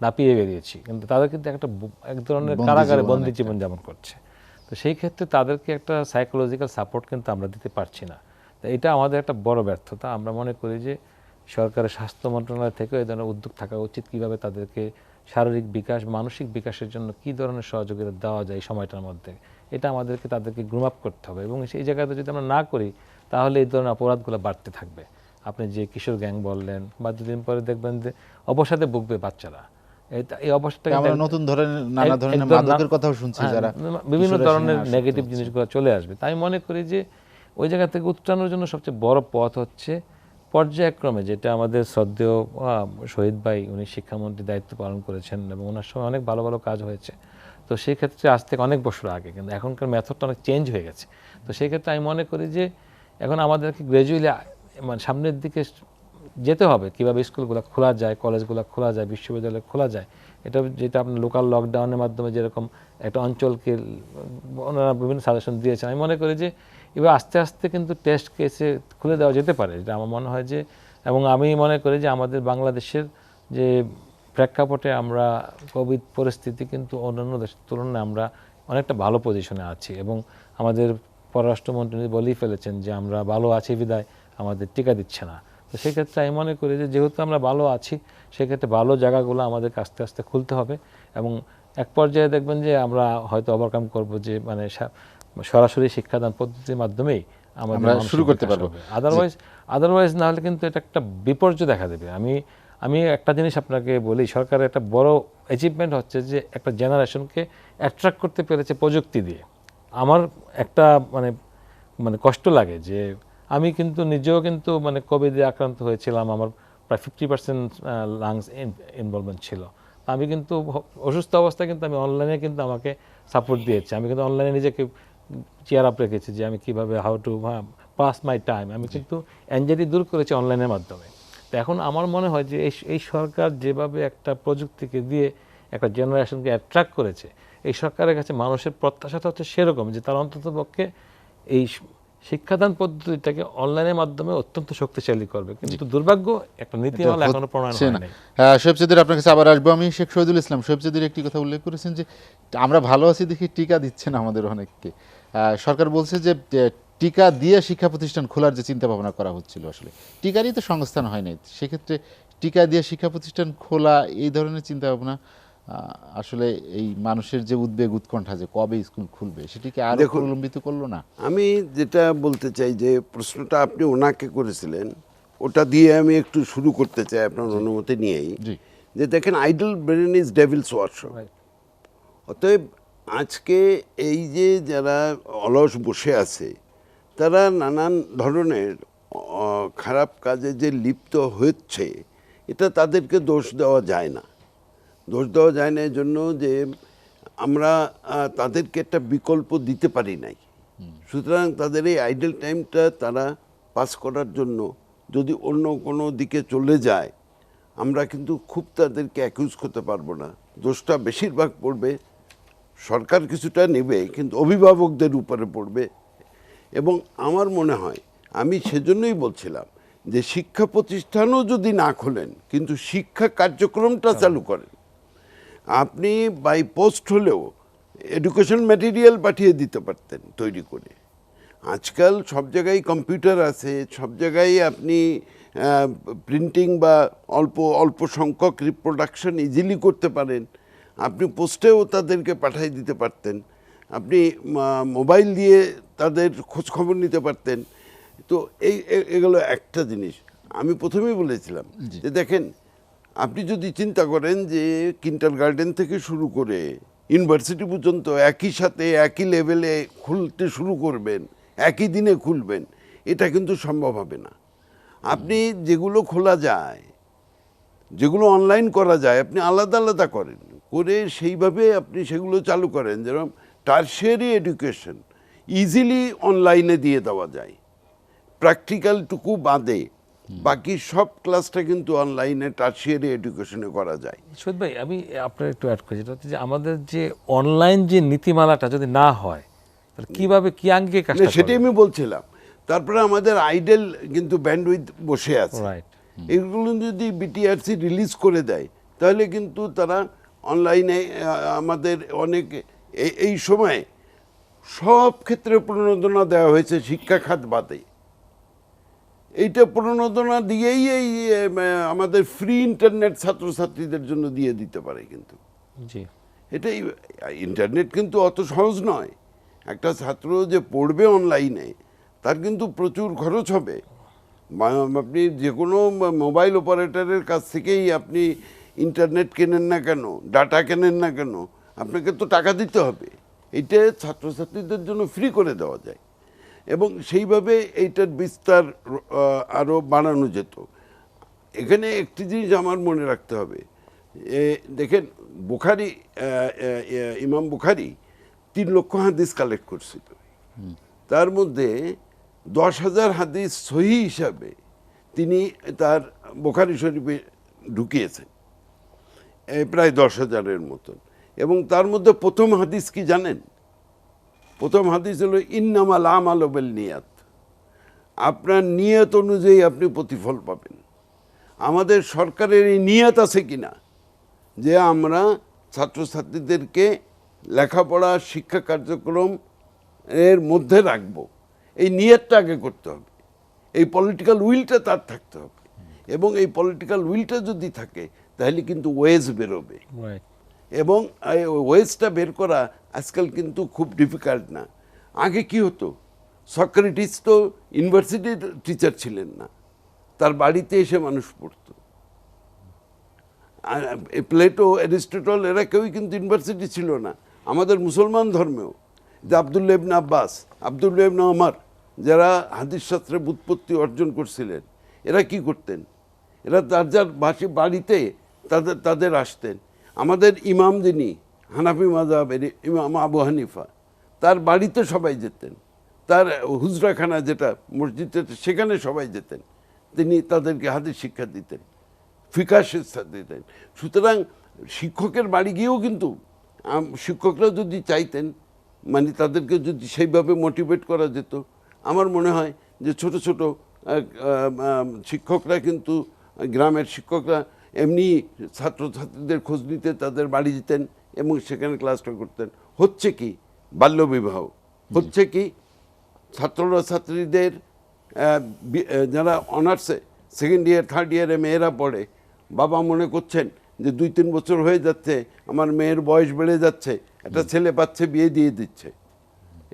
নাপিয়ে বেরিয়েছি, কিন্তু তাদের কিন্তু একটা এক ধরনের কারাগারে বন্দি জীবন যাপন করছে। তো সেই ক্ষেত্রে তাদেরকে একটা সাইকোলজিক্যাল সাপোর্ট কিন্তু আমরা দিতে পারছি না। তো এটা আমাদের একটা বড় ব্যর্থতা। আমরা মনে করি যে সরকারের স্বাস্থ্য মন্ত্রণালয় থেকে এই ধরনের উদ্যোগ থাকা উচিত, কীভাবে তাদেরকে শারীরিক বিকাশ, মানসিক বিকাশের জন্য কী ধরনের সহযোগিতা দেওয়া যায় এই সময়টার মধ্যে, এটা আমাদেরকে তাদেরকে গ্রুম আপ করতে হবে। এবং সেই জায়গাতে যদি আমরা না করি, তাহলে এই ধরনের অপরাধগুলো বাড়তে থাকবে। আপনি যে কিশোর গ্যাং বললেন, বা দুদিন পরে দেখবেন যে অবসাদে ভুগবে বাচ্চারা। এই অবস্থাটা
আমরা নতুন ধরনের নানা ধরনের মাদকের কথাও শুনছি, যারা
বিভিন্ন ধরনের নেগেটিভ জিনিসগুলো চলে আসবে। তাই মনে করি যে ওই জায়গা থেকে উত্তরণের জন্য সবচেয়ে বড় পথ হচ্ছে পর্যায়ক্রমে, যেটা আমাদের শ্রদ্ধেয় শহীদ ভাই, উনি শিক্ষামন্ত্রী দায়িত্ব পালন করেছেন এবং ওনার সময় অনেক ভালো ভালো কাজ হয়েছে। তো সেই ক্ষেত্রে আজ থেকে অনেক বছর আগে, কিন্তু এখনকার মেথডটা অনেক চেঞ্জ হয়ে গেছে। তো সেই ক্ষেত্রে আমি মনে করি যে এখন আমাদেরকে গ্র্যাজুয়ালি মানে সামনের দিকে যেতে হবে, কীভাবে স্কুলগুলো খোলা যায়, কলেজগুলো খোলা যায়, বিশ্ববিদ্যালয় খোলা যায়। এটা যেটা আপনার লোকাল লকডাউনের মাধ্যমে যেরকম একটা অঞ্চলকে ওনারা বিভিন্ন সাজেশন দিয়েছেন, আমি মনে করি যে এবার আস্তে আস্তে কিন্তু টেস্ট কেসে খুলে দেওয়া যেতে পারে। এটা আমার মনে হয় যে, এবং আমি মনে করি যে আমাদের বাংলাদেশের যে প্রেক্ষাপটে আমরা কোভিড পরিস্থিতি কিন্তু অন্যান্য দেশের তুলনায় আমরা অনেকটা ভালো পজিশনে আছি, এবং আমাদের পররাষ্ট্রমন্ত্রী বলেই ফেলেছেন যে আমরা ভালো আছি বিদায় আমাদের টিকা দিচ্ছে না। তো সেক্ষেত্রে আমি মনে করি যে যেহেতু আমরা ভালো আছি, সেক্ষেত্রে ভালো জায়গাগুলো আমাদেরকে আস্তে আস্তে খুলতে হবে, এবং এক পর্যায়ে দেখবেন যে আমরা হয়তো ওভারকাম করব, যে মানে সরাসরি শিক্ষাদান পদ্ধতির মাধ্যমেই
আমরা
আমাদের
শুরু করতে পারবো।
আদারওয়াইজ না হলে কিন্তু এটা একটা বিপর্যয় দেখা দেবে। আমি একটা জিনিস আপনাকে বলি, সরকারের একটা বড় অ্যাচিভমেন্ট হচ্ছে যে একটা জেনারেশনকে অ্যাট্রাক্ট করতে পেরেছে প্রযুক্তি দিয়ে। আমার একটা মানে মানে কষ্ট লাগে যে আমি কিন্তু নিজেও কিন্তু মানে কোভিডে আক্রান্ত হয়েছিলাম, আমার প্রায় 50% লাংস ইনভলভমেন্ট ছিল। আমি কিন্তু অসুস্থ অবস্থায় কিন্তু আমি অনলাইনে কিন্তু আমাকে সাপোর্ট দিয়েছে, আমি কিন্তু অনলাইনে নিজেকে চেয়ার আপ রেখেছি যে আমি কীভাবে how to pass my time, আমি কিন্তু অ্যাংজাইটি দূর করেছি অনলাইনের মাধ্যমে। তো এখন আমার মনে হয় যে এই সরকার যেভাবে একটা প্রযুক্তিকে দিয়ে একটা জেনারেশনকে অ্যাট্রাক্ট করেছে, এই সরকারের কাছে মানুষের প্রত্যাশাটা হচ্ছে সেরকম যে তারা অন্ততপক্ষে এই শিক্ষাদান পদ্ধতিটাকে অনলাইনের মাধ্যমে অত্যন্ত শক্তিশালী করবে। কিন্তু দুর্ভাগ্য একটা নীতিমালা এখনো প্রণয়ন হয় নাই।
শোয়েব চৌধুরী, আপনার কাছে আবার আসবো। আমি শেখ শহীদুল ইসলাম, শোয়েব চৌধুরী একটি কথা উল্লেখ করেছেন যে আমরা ভালো আছি দেখি টিকা দিচ্ছেন আমাদের অনেককে। সরকার বলছে যে টিকা দিয়ে শিক্ষা প্রতিষ্ঠান খোলার যে চিন্তা ভাবনা করা হচ্ছিল, আসলে টিকারই তো সংস্থান হয় নাই, সেক্ষেত্রে টিকা দিয়ে শিক্ষা প্রতিষ্ঠান খোলা, এই ধরনের চিন্তা ভাবনা আসলে এই মানুষের যে উদ্বেগ উৎকণ্ঠা যে কবে স্কুল খুলবে, সেটিকে আরো প্রলম্বিত করলো না?
আমি যেটা বলতে চাই যে প্রশ্নটা আপনি ওনাকে করেছিলেন, ওটা দিয়ে আমি একটু শুরু করতে চাই আপনার অনুমতি নিয়েই।
জি।
যে দেখেন, idol brain is Devil's workshop. অতএব আজকে এই যে যারা অলস বসে আছে, তারা নানান ধরনের খারাপ কাজে যে লিপ্ত হচ্ছে, এটা তাদেরকে দোষ দেওয়া যায় না। দোষ দেওয়া যায় না এই জন্য যে আমরা তাদেরকে একটা বিকল্প দিতে পারি নাই। সুতরাং তাদের এই আইডল টাইমটা তারা পাস করার জন্য যদি অন্য কোনো দিকে চলে যায়, আমরা কিন্তু খুব তাদেরকে অ্যাকিউজ করতে পারবো না। দোষটা বেশিরভাগ পড়বে, সরকার কিছুটা নেবে কিন্তু অভিভাবকদের উপরে পড়বে। এবং আমার মনে হয়, আমি সেজন্যই বলছিলাম যে শিক্ষা প্রতিষ্ঠানও যদি না খোলেন কিন্তু শিক্ষা কার্যক্রমটা চালু করেন, আপনি বাই পোস্ট হলেও এডুকেশন ম্যাটেরিয়াল পাঠিয়ে দিতে পারতেন তৈরি করে। আজকাল সব জায়গায় কম্পিউটার আছে, সব জায়গায় আপনি প্রিন্টিং বা অল্প সংখ্যক রিপ্রোডাকশন ইজিলি করতে পারেন। আপনি পোস্টেও তাদেরকে পাঠিয়ে দিতে পারতেন, আপনি মোবাইল দিয়ে তাদের খোঁজখবর নিতে পারতেন। তো এগুলো একটা জিনিস আমি প্রথমেই বলেছিলাম যে দেখেন, আপনি যদি চিন্তা করেন যে কিন্ডারগার্টেন থেকে শুরু করে ইউনিভার্সিটি পর্যন্ত একই সাথে একই লেভেলে খুলতে শুরু করবেন, একই দিনে খুলবেন, এটা কিন্তু সম্ভব হবে না। আপনি যেগুলো খোলা যায়, যেগুলো অনলাইন করা যায়, আপনি আলাদা আলাদা করেন, করে সেইভাবে আপনি সেগুলো চালু করেন। যেরকম টারশিয়ারি এডুকেশন ইজিলি অনলাইনে দিয়ে দেওয়া যায়, প্র্যাকটিক্যালটুকু বাদে বাকি সব ক্লাসটা কিন্তু অনলাইনে টারশিয়ারি এডুকেশনে করা যায়।
শহীদ ভাই, আমি আপনার একটু অ্যাড করি, যেটা হচ্ছে যে আমাদের যে অনলাইন যে নীতিমালাটা যদি না হয়, তাহলে কিভাবে কি আঙ্গিকে কাজটা
সেটাই আমি বলছিলাম। তারপরে আমাদের আইডেল কিন্তু ব্যান্ডউইথ বসে আছে,
রাইট।
এগুলো যদি বিটিআরসি রিলিজ করে দেয়, তাহলে কিন্তু তারা অনলাইনে আমাদের অনেক এই সময় সব ক্ষেত্রে প্রণোদনা দেওয়া হয়েছে, শিক্ষা খাত বাদে। এইটা প্রণোদনা দিয়েই এই আমাদের ফ্রি ইন্টারনেট ছাত্রছাত্রীদের জন্য দিয়ে দিতে পারে। কিন্তু
জি,
এটাই, ইন্টারনেট কিন্তু অত সহজ নয়। একটা ছাত্র যে পড়বে অনলাইনে, তার কিন্তু প্রচুর খরচ হবে। আপনি যে কোনো মোবাইল অপারেটরের কাছ থেকেই আপনি ইন্টারনেট কেনেন না কেন, ডাটা কেনেন না কেন, আপনাকে তো টাকা দিতে হবে। এটা ছাত্রছাত্রীদের জন্য ফ্রি করে দেওয়া যায়, এবং সেইভাবে এইটার বিস্তার আরও বাড়ানো যেত। এখানে একটি জিনিস আমার মনে রাখতে হবে, দেখেন বুখারী, ইমাম বুখারী 3 লক্ষ হাদিস কালেক্ট করছিল, তার মধ্যে 10,000 হাদিস সহিহ হিসাবে তিনি তার বুখারী শরীফে ঢুকিয়েছেন, প্রায় 10,000-এর মতন। এবং তার মধ্যে প্রথম হাদিস কি জানেন? প্রথম হাদিস হলো ইন্নামাল আমালু বিল নিয়াত, আপনার নিয়ত অনুযায়ী আপনি প্রতিফল পাবেন। আমাদের সরকারের এই নিয়ত আছে কিনা যে আমরা ছাত্রছাত্রীদেরকে লেখাপড়া শিক্ষা কার্যক্রম এর মধ্যে রাখবো, এই নিয়তটা আগে করতে হবে, এই পলিটিক্যাল উইলটা তার থাকতে হবে। এবং এই পলিটিক্যাল উইলটা যদি থাকে তাহলে কিন্তু ওয়েজ বেরোবে,
রাইট।
এবং এই ওয়েজটা বের করা আজকাল কিন্তু খুব ডিফিকাল্ট না। আগে কি হতো, সক্রেটিস তো ইউনিভার্সিটির টিচার ছিলেন না, তার বাড়িতে এসে মানুষ পড়তো। আর প্লেটো, অ্যারিস্টটল এরা কেউই কিন্তু ইউনিভার্সিটি ছিল না। আমাদের মুসলমান ধর্মেও যে আব্দুল্লাহ ইবনে আব্বাস, আব্দুল্লাহ ইবনে ওমর, যারা হাদিস শাস্ত্রে ব্যুৎপত্তি অর্জন করছিলেন, এরা কি করতেন, এরা যার বাড়িতে তাদের আসতেন। আমাদের ইমাম যিনি হানাফি মাযহাবের ইমাম আবু হানিফা, তার বাড়িতে সবাই যেতেন, তার হুজরাখানা যেটা মসজিদ সেখানে সবাই যেতেন, তিনি তাদেরকে হাদিস শিক্ষা দিতেন, ফিকাহ শিক্ষা দিতেন। সুতরাং শিক্ষকের বাড়ি গিয়েও কিন্তু শিক্ষকরা যদি চাইতেন, মানে তাদেরকে যদি সেইভাবে মোটিভেট করা যেত, আমার মনে হয় যে ছোট ছোট শিক্ষকরা কিন্তু, গ্রামের শিক্ষকরা এমনি ছাত্রছাত্রীদের খোঁজ নিতে তাদের বাড়ি যেতেন এবং সেখানে ক্লাসটা করতেন। হচ্ছে কি বাল্যবিবাহ, হচ্ছে কি ছাত্ররা ছাত্রীদের যারা অনার্সে সেকেন্ড ইয়ার থার্ড ইয়ারে মেয়েরা পড়ে, বাবা মনে করছেন যে 2-3 বছর হয়ে যাচ্ছে, আমার মেয়ের বয়স বেড়ে যাচ্ছে, একটা ছেলে পাচ্ছে, বিয়ে দিয়ে দিচ্ছে।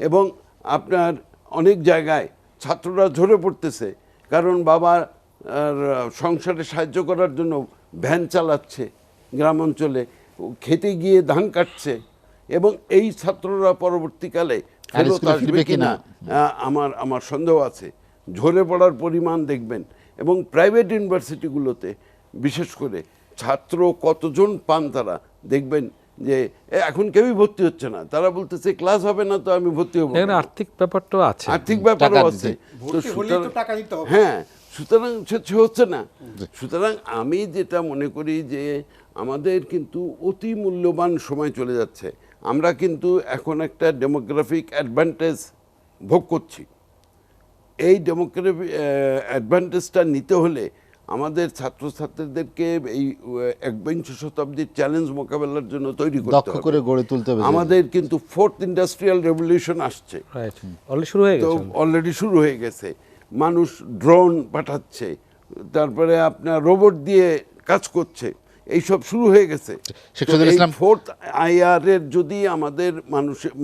এবং আপনার অনেক জায়গায় ছাত্ররা ঝরে পড়তেছে, কারণ বাবা সংসারে সাহায্য করার জন্য ভ্যান চালাচ্ছে, গ্রাম অঞ্চলে খেতে গিয়ে ধান কাটছে, এবং এই ছাত্ররা পরবর্তীকালে ফেরত
স্কুলে
আসবে
ফিরবে
কিনা
কিনা?
আমার সন্দেহ আছে। ঝরে পড়ার পরিমাণ দেখবেন, এবং প্রাইভেট ইউনিভার্সিটিগুলোতে বিশেষ করে ছাত্র কতজন পান তারা দেখবেন যে এখন কেউই ভর্তি হচ্ছে না, তারা বলতেছে ক্লাস হবে না তো আমি ভর্তি হবো
এখানে
না।
আর্থিক ব্যাপারটাও আছে।
আর্থিক ব্যাপারও
টাকা
আছে।
দিতে।
তো
ভর্তি হলেই তো টাকা দিতে হবে।
হ্যাঁ, সুতরাং সে হচ্ছে না। সুতরাং আমি যেটা মনে করি যে আমাদের কিন্তু অতি মূল্যবান সময় চলে যাচ্ছে। আমরা কিন্তু এখন একটা ডেমোগ্রাফিক অ্যাডভান্টেজ ভোগ করছি। এই ডেমোগ্রাফি অ্যাডভান্টেজটা নিতে হলে আমাদের ছাত্রছাত্রীদেরকে এই একবিংশ শতাব্দীর চ্যালেঞ্জ মোকাবেলার জন্য তৈরি করতে
দক্ষ
হবে।
করে গড়ে তুলতে হবে।
আমাদের কিন্তু 4th ইন্ডাস্ট্রিয়াল রেভলিউশন আসছে,
রাইট, অলরেডি শুরু হয়ে
তো
গেছে।
অলরেডি শুরু হয়ে গেছে। মানুষ ড্রোন পাঠাচ্ছে, তারপরে আপনার রোবট দিয়ে কাজ করছে, এইসব শুরু হয়ে গেছে।
শেখ শহীদুল ইসলাম,
4th IR এর যদি আমাদের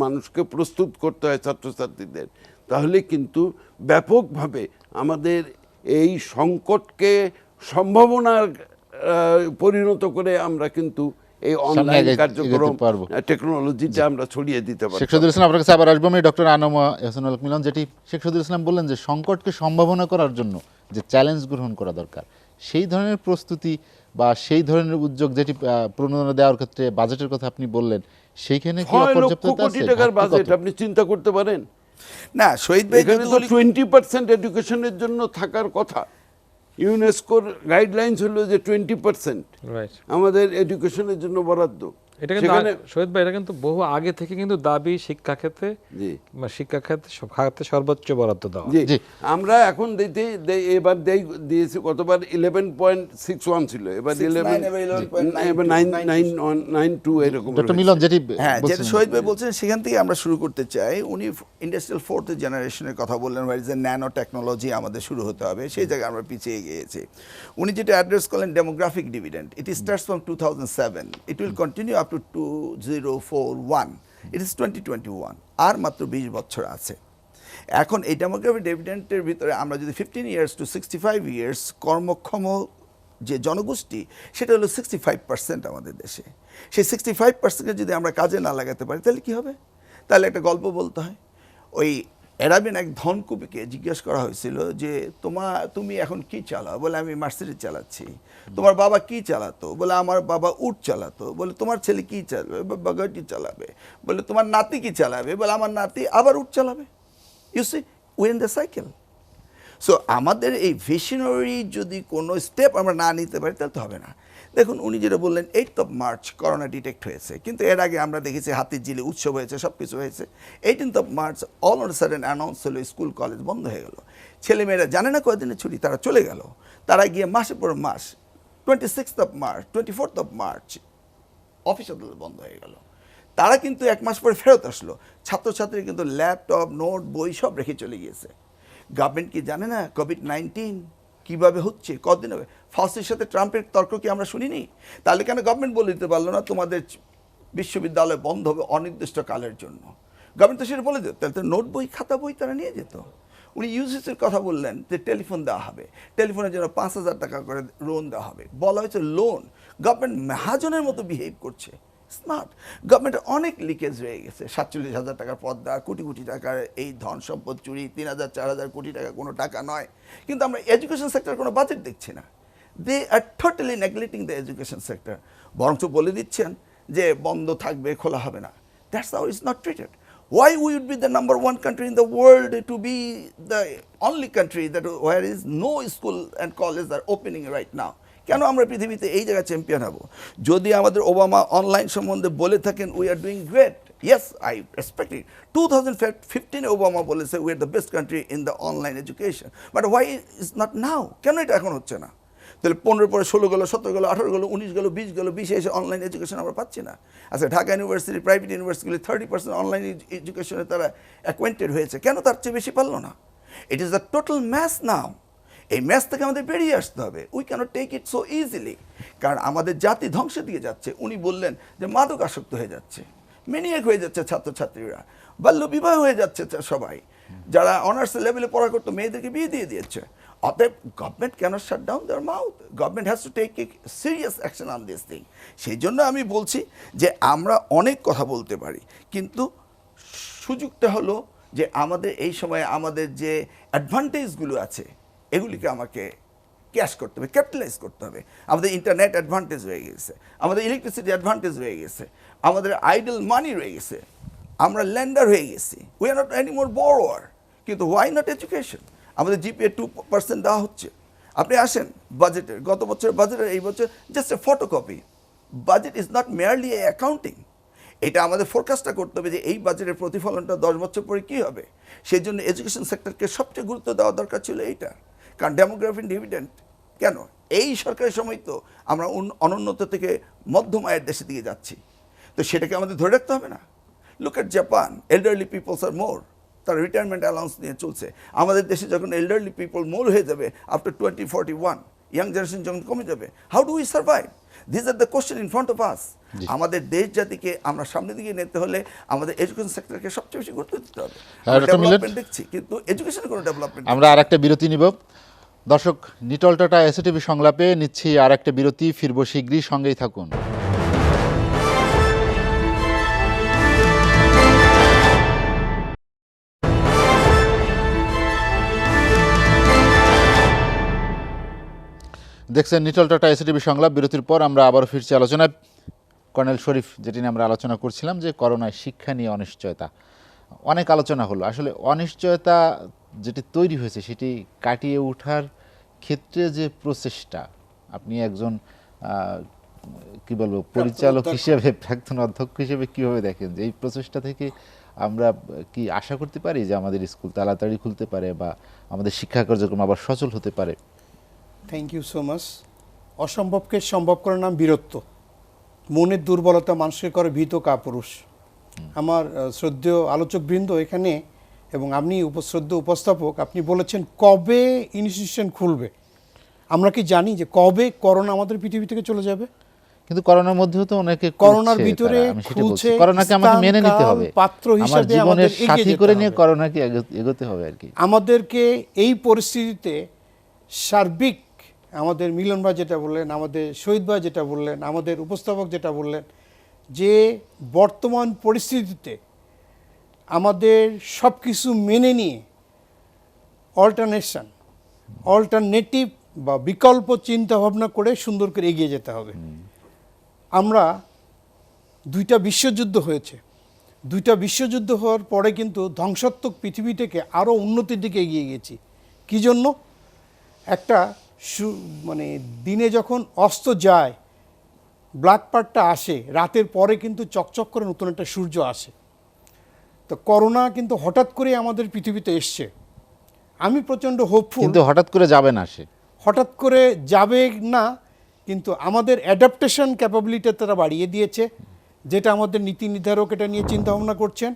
মানুষকে প্রস্তুত করতে হয় ছাত্রছাত্রীদের, তাহলে কিন্তু ব্যাপকভাবে আমাদের এই সংকটকে সম্ভাবনার পরিণত করে আমরা কিন্তু এই অনলাইন
এগোতে
কার্যক্রম
পারবো।
টেকনোলজিটা আমরা ছড়িয়ে দিতে পারি।
শেখ শহীদুল ইসলাম, আপনার কাছে আবার আসবো আমি। ডক্টর আনম এহসানুল হক মিলন, যেটি শেখ শহীদুল ইসলাম বললেন যে সংকটকে সম্ভাবনা করার জন্য যে চ্যালেঞ্জ গ্রহণ করা দরকার, সেই ধরনের প্রস্তুতি বা সেই ধরনের উদ্যোগ যেটি প্রণোদনা দেওয়ার ক্ষেত্রে বাজেটের কথা আপনি বললেন, সেইখানে কি
6 লক্ষ
অপর্যাপ্ততা
কোটি
আছে?
টাকার
ঘাটতি
বাজেট
কত?
আপনি চিন্তা করতে পারেন?
না শহীদ ভাই
এখানে তো 20% এডুকেশনের জন্য থাকার কথা। ইউনেস্কোর গাইডলাইন্স হলো যে 20%
রাইট।
আমাদের এডুকেশনের জন্য বরাদ্দ।
এটা কিন্তু শহীদ ভাই, এটা কিন্তু বহু আগে থেকে কিন্তু দাবি শিক্ষা ক্ষেত্রে,
জি
শিক্ষা খাতে সর্বোচ্চ বরাদ্দ দেওয়া।
জি, আমরা এখন এবার দিয়েছি, কতবার 11.61 ছিল, এবার 11.92 এরকম।
ডক্টর মিলন, যেটি
হ্যাঁ, যেটা
বলছিলেন।
শহীদ ভাই বলছেন সেখান থেকে আমরা শুরু করতে চাই। উনি ইন্ডাস্ট্রিয়াল 4th জেনারেশনের কথা বললেন, যে ন্যানো টেকনোলজি আমাদের শুরু হতে হবে, সেই জায়গায় আমরা পিছিয়ে গিয়েছি। উনি যেটা অ্যাড্রেস করলেন demographic dividend, it starts from 2007, it will continue up to 2041, it is 2021, আর মাত্র 20 বছর আছে। এখন এই ডেমোগ্রাফিক ডিভিডেন্ডের ভিতরে আমরা যদি 15 ইয়ার্স টু 65 ইয়ার্স কর্মক্ষম যে জনগোষ্ঠী, সেটা হলো 65% আমাদের দেশে। সেই 65%কে যদি আমরা কাজে না লাগাতে পারি তাহলে কি হবে? তাহলে একটা গল্প বলতে হয়। ওই অ্যারাবিয়ান এক ধনকুপিকে জিজ্ঞেস করা হয়েছিল যে তুমি এখন কি চালাও? বলে আমি মার্সিডিজ চালাচ্ছি। তোমার বাবা কি চালাতো? বলে আমার বাবা উট চালাতো। বলে তোমার ছেলে কি চালাবে? বাগাটি চালাবে। বলে তোমার নাতি কি চালাবে? বলে আমার নাতি আবার উট চালাবে। You see, we in the cycle. So আমাদের এই ভিশনারি যদি কোনো স্টেপ আমরা না নিতে পারি তাহলে তো হবে না। দেখুন উনি যেটা বললেন 8th of March corona detect হয়েছে, কিন্তু এর আগে আমরা দেখেছি হাতির ঝিলে উৎসব হয়েছে, সব কিছু হয়েছে। 18th of March all on sudden announce হলো স্কুল কলেজ বন্ধ হয়ে গেল। ছেলেমেয়েরা জানে না কয়দিনের ছুটি, তারা চলে গেল। তারা গিয়ে মাসের পর মাস 26th of March 24th of March office আদালত বন্ধ হয়ে গেল। তারা কিন্তু 1 মাস পরে ফেরত আসলো। ছাত্রছাত্রী কিন্তু ল্যাপটপ, নোট, বই সব রেখে চলে গিয়েছে। গভর্নমেন্ট কি জানে না কোভিড-19 কিভাবে হচ্ছে, কতদিন হবে? ফাউসির সাথে ট্রাম্পের তর্ক কি আমরা শুনিনি? তাহলে কেন গভর্নমেন্ট বলে দিতে পারলো না তোমাদের বিশ্ববিদ্যালয় বন্ধ হবে অনির্দিষ্টকালের জন্য? গভর্নমেন্ট তো সেটা বলে দিত, তাহলে তো নোট বই, খাতা বই তারা নিয়ে যেত। উনি ইউজিসির কথা বললেন যে টেলিফোন দেওয়া হবে, টেলিফোনের জন্য 5,000 টাকা করে লোন দেওয়া হবে। বলা হয়েছে লোন, গভর্নমেন্ট মহাজনের মতো বিহেভ করছে। স্মার্ট গভর্নমেন্টের অনেক লিকেজ হয়ে গেছে, 47,000 টাকার পদ দেওয়া, কোটি কোটি টাকার এই ধন সম্পদ চুরি, 3,000-4,000 কোটি টাকা কোনো টাকা নয়। কিন্তু আমরা এডুকেশন সেক্টর কোনো বাজেট দেখছি না। They are totally neglecting the education sector. বরঞ্চ বলে দিচ্ছেন যে বন্ধ থাকবে, খোলা হবে না। That's how it's not treated. Why we would be the number one country in the world to be the only country that where is no school and colleges are opening right now? কেন আমরা পৃথিবীতে এই জায়গায় চ্যাম্পিয়ন হব? যদি আমাদের ওবামা অনলাইন সম্বন্ধে বলে থাকেন we are doing great, yes I respect it. 2015 Obama বলেছে we are the best country in the online education, but why is not now? কেন এটা এখন হচ্ছে না? তাহলে 15 পরে 16 গেল, 17 গেল, 18 গেল, 19 গেল, 20 গেল, 20 এসে অনলাইন এডুকেশন আমরা পাচ্ছি না। আচ্ছা ঢাকা ইউনিভার্সিটি, প্রাইভেট ইউনিভার্সিটিগুলি 30% অনলাইন এডুকেশনে তারা অ্যাকোয়েন্টেড হয়েছে, কেন তার চেয়ে বেশি পারলো না? It is the total math now. এই ম্যাচ থেকে আমাদের বেরিয়ে আসতে হবে। We cannot take it so easily, কারণ আমাদের জাতি ধ্বংসের দিকে যাচ্ছে। উনি বললেন যে মাদক আসক্ত হয়ে যাচ্ছে, মেনিয়াক হয়ে যাচ্ছে ছাত্রছাত্রীরা, বাল্য বিবাহ হয়ে যাচ্ছে সবাই। যারা অনার্স লেভেলে পড়া করতো মেয়েদেরকে বিয়ে দিয়ে দিয়েছে। অতএব government cannot shut down their mouth, government has to take serious action on this thing. সেই জন্য আমি বলছি যে আমরা অনেক কথা বলতে পারি, কিন্তু সুযোগটা হলো যে আমাদের এই সময়ে আমাদের যে অ্যাডভান্টেজগুলো আছে এগুলিকে আমাকে ক্যাশ করতে হবে, ক্যাপিটালাইজ করতে হবে। আমাদের ইন্টারনেট অ্যাডভান্টেজ হয়ে গেছে, আমাদের ইলেকট্রিসিটি অ্যাডভান্টেজ হয়ে গেছে, আমাদের আইডল মানি রয়ে গেছে, আমরা ল্যান্ডার হয়ে গেছি, we are not any more borrower. কিন্তু হোয়াই নট এডুকেশন? আমাদের জিপিএ 2% দেওয়া হচ্ছে। আপনি আসেন বাজেটের, গত বছরের বাজেটের এই বছর just a photocopy. Budget is not merely A accounting. এটা আমাদের ফোরকাস্টটা করতে হবে যে এই বাজেটের প্রতিফলনটা 10 বছর পরে কী হবে। সেই জন্য এডুকেশন সেক্টরকে সবচেয়ে গুরুত্ব দেওয়া দরকার ছিল এইটা। কারণ ডেমোগ্রাফি ডিভিডেন্ড কেন এই সরকারের সময় তো আমরা অনুন্নত থেকে মধ্যম আয়ের দেশের দিকে যাচ্ছি, তো সেটাকে আমাদের ধরে রাখতে হবে না? Look at Japan, elderly peoples are more, তারা রিটায়ারমেন্ট অ্যালাউন্স নিয়ে চলছে। আমাদের দেশে যখন এল্ডারলি পিপল মোর হয়ে যাবে আফটার 2041, ইয়াং জেনারেশন যখন কমে যাবে, how do we survive? This are the question in front of us. আমাদের দেশ জাতিকে আমরা সামনের দিকে নিতে হলে আমাদের এডুকেশন সেক্টরকে সবচেয়ে বেশি গুরুত্ব দিতে হবে। ডেভেলপমেন্ট দেখছি কিন্তু এডুকেশনে কোনো ডেভেলপমেন্ট।
আমরা আর একটা বিরতি নিব। দর্শক, নিটল টাটা এসএটিভি সংলাপে নিচ্ছি আর একটা বিরতি, ফিরবো শীঘ্রই, সঙ্গেই থাকুন। দেখছেন নিটল টাটা এসএটিভি সংলাপ। বিরতির পর আমরা আবারও ফিরছি আলোচনায়। কর্নেল শরীফ, যেটি নিয়ে আমরা আলোচনা করছিলাম যে করোনায় শিক্ষা নিয়ে অনিশ্চয়তা, অনেক আলোচনা হলো। আসলে অনিশ্চয়তা যেটি তৈরি হয়েছে সেটি কাটিয়ে ওঠার ক্ষেত্রে যে প্রচেষ্টা, আপনি একজন কি বলবো পরিচালক হিসেবে, প্রাক্তন অধ্যক্ষ হিসেবে কিভাবে দেখেন যে এই প্রচেষ্টা থেকে আমরা কি আশা করতে পারি যে আমাদের স্কুল তাড়াতাড়ি খুলতে পারে বা আমাদের শিক্ষা কার্যক্রম আবার সচল হতে পারে?
Thank you so much. অসম্ভবকে সম্ভব করার নাম বীরত্ব। মনের দুর্বলতা মানুষকে করে ভীত কাপুরুষ। আমার শ্রদ্ধেয় আলোচকবৃন্দ এখানে এবং আপনি শ্রদ্ধেয় উপস্থাপক, আপনি বলেছেন কবে ইনস্টিটিউশন খুলবে। আমরা কি জানি যে কবে করোনা আমাদের পৃথিবী থেকে চলে যাবে?
কিন্তু করোনার মধ্যেও তো অনেকে
করোনার ভিতরে খুলছে,
করোনাকে আমাকে মেনে নিতে হবে,
পাত্র হিসেবে
জীবনের সাথী করে নিয়ে করোনাকে এগোতে হবে আর কি।
আমাদেরকে এই পরিস্থিতিতে সার্বিক, আমাদের মিলন ভাই যেটা বললেন, আমাদের শহীদ ভাই যেটা বললেন, আমাদের উপস্থাপক যেটা বললেন, যে বর্তমান পরিস্থিতিতে আমাদের সব কিছু মেনে নিয়ে অল্টারনেটিভ বা বিকল্প চিন্তা ভাবনা করে সুন্দর করে এগিয়ে যেতে হবে। আমরা 2টা বিশ্বযুদ্ধ হয়েছে, 2টা বিশ্বযুদ্ধ হওয়ার পরে কিন্তু ধ্বংসাত্মক পৃথিবী থেকে আরও উন্নতির দিকে এগিয়ে গেছি। কী জন্য? একটা মানে দিনে যখন অস্ত যায় ব্ল্যাক পার্টটা আসে রাতের পরে কিন্তু চকচক করে নতুন একটা সূর্য আসে। তো করোনা কিন্তু হঠাৎ করে আমাদের পৃথিবীতে এসছে। আমি প্রচণ্ড হোপফুল,
কিন্তু হঠাৎ করে যাবে না সে।
হঠাৎ করে যাবে না, কিন্তু আমাদের অ্যাডাপ্টেশন ক্যাপাবিলিটি তারা বাড়িয়ে দিয়েছে, যেটা আমাদের নীতি নির্ধারক এটা নিয়ে চিন্তা ভাবনা করছেন।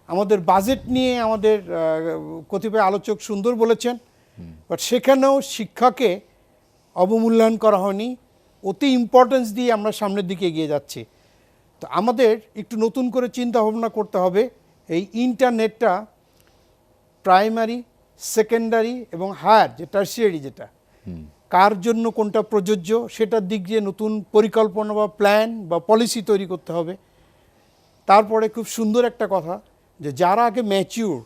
আমাদের বাজেট নিয়ে আমাদের কতিপয় আলোচক সুন্দর বলেছেন, বাট সেখানেও শিক্ষাকে অবমূল্যায়ন করা হয়নি। অতি ইম্পর্টেন্স দিয়ে আমরা সামনের দিকে এগিয়ে যাচ্ছি। তো আমাদের একটু নতুন করে চিন্তা ভাবনা করতে হবে। এই ইন্টারনেটটা প্রাইমারি, সেকেন্ডারি এবং হায়ার যে টার্সিয়ারি যেটা, কার জন্য কোনটা প্রযোজ্য সেটার দিক দিয়ে নতুন পরিকল্পনা বা প্ল্যান বা পলিসি তৈরি করতে হবে। তারপরে খুব সুন্দর একটা কথা যে যারা আগে ম্যাচিউর,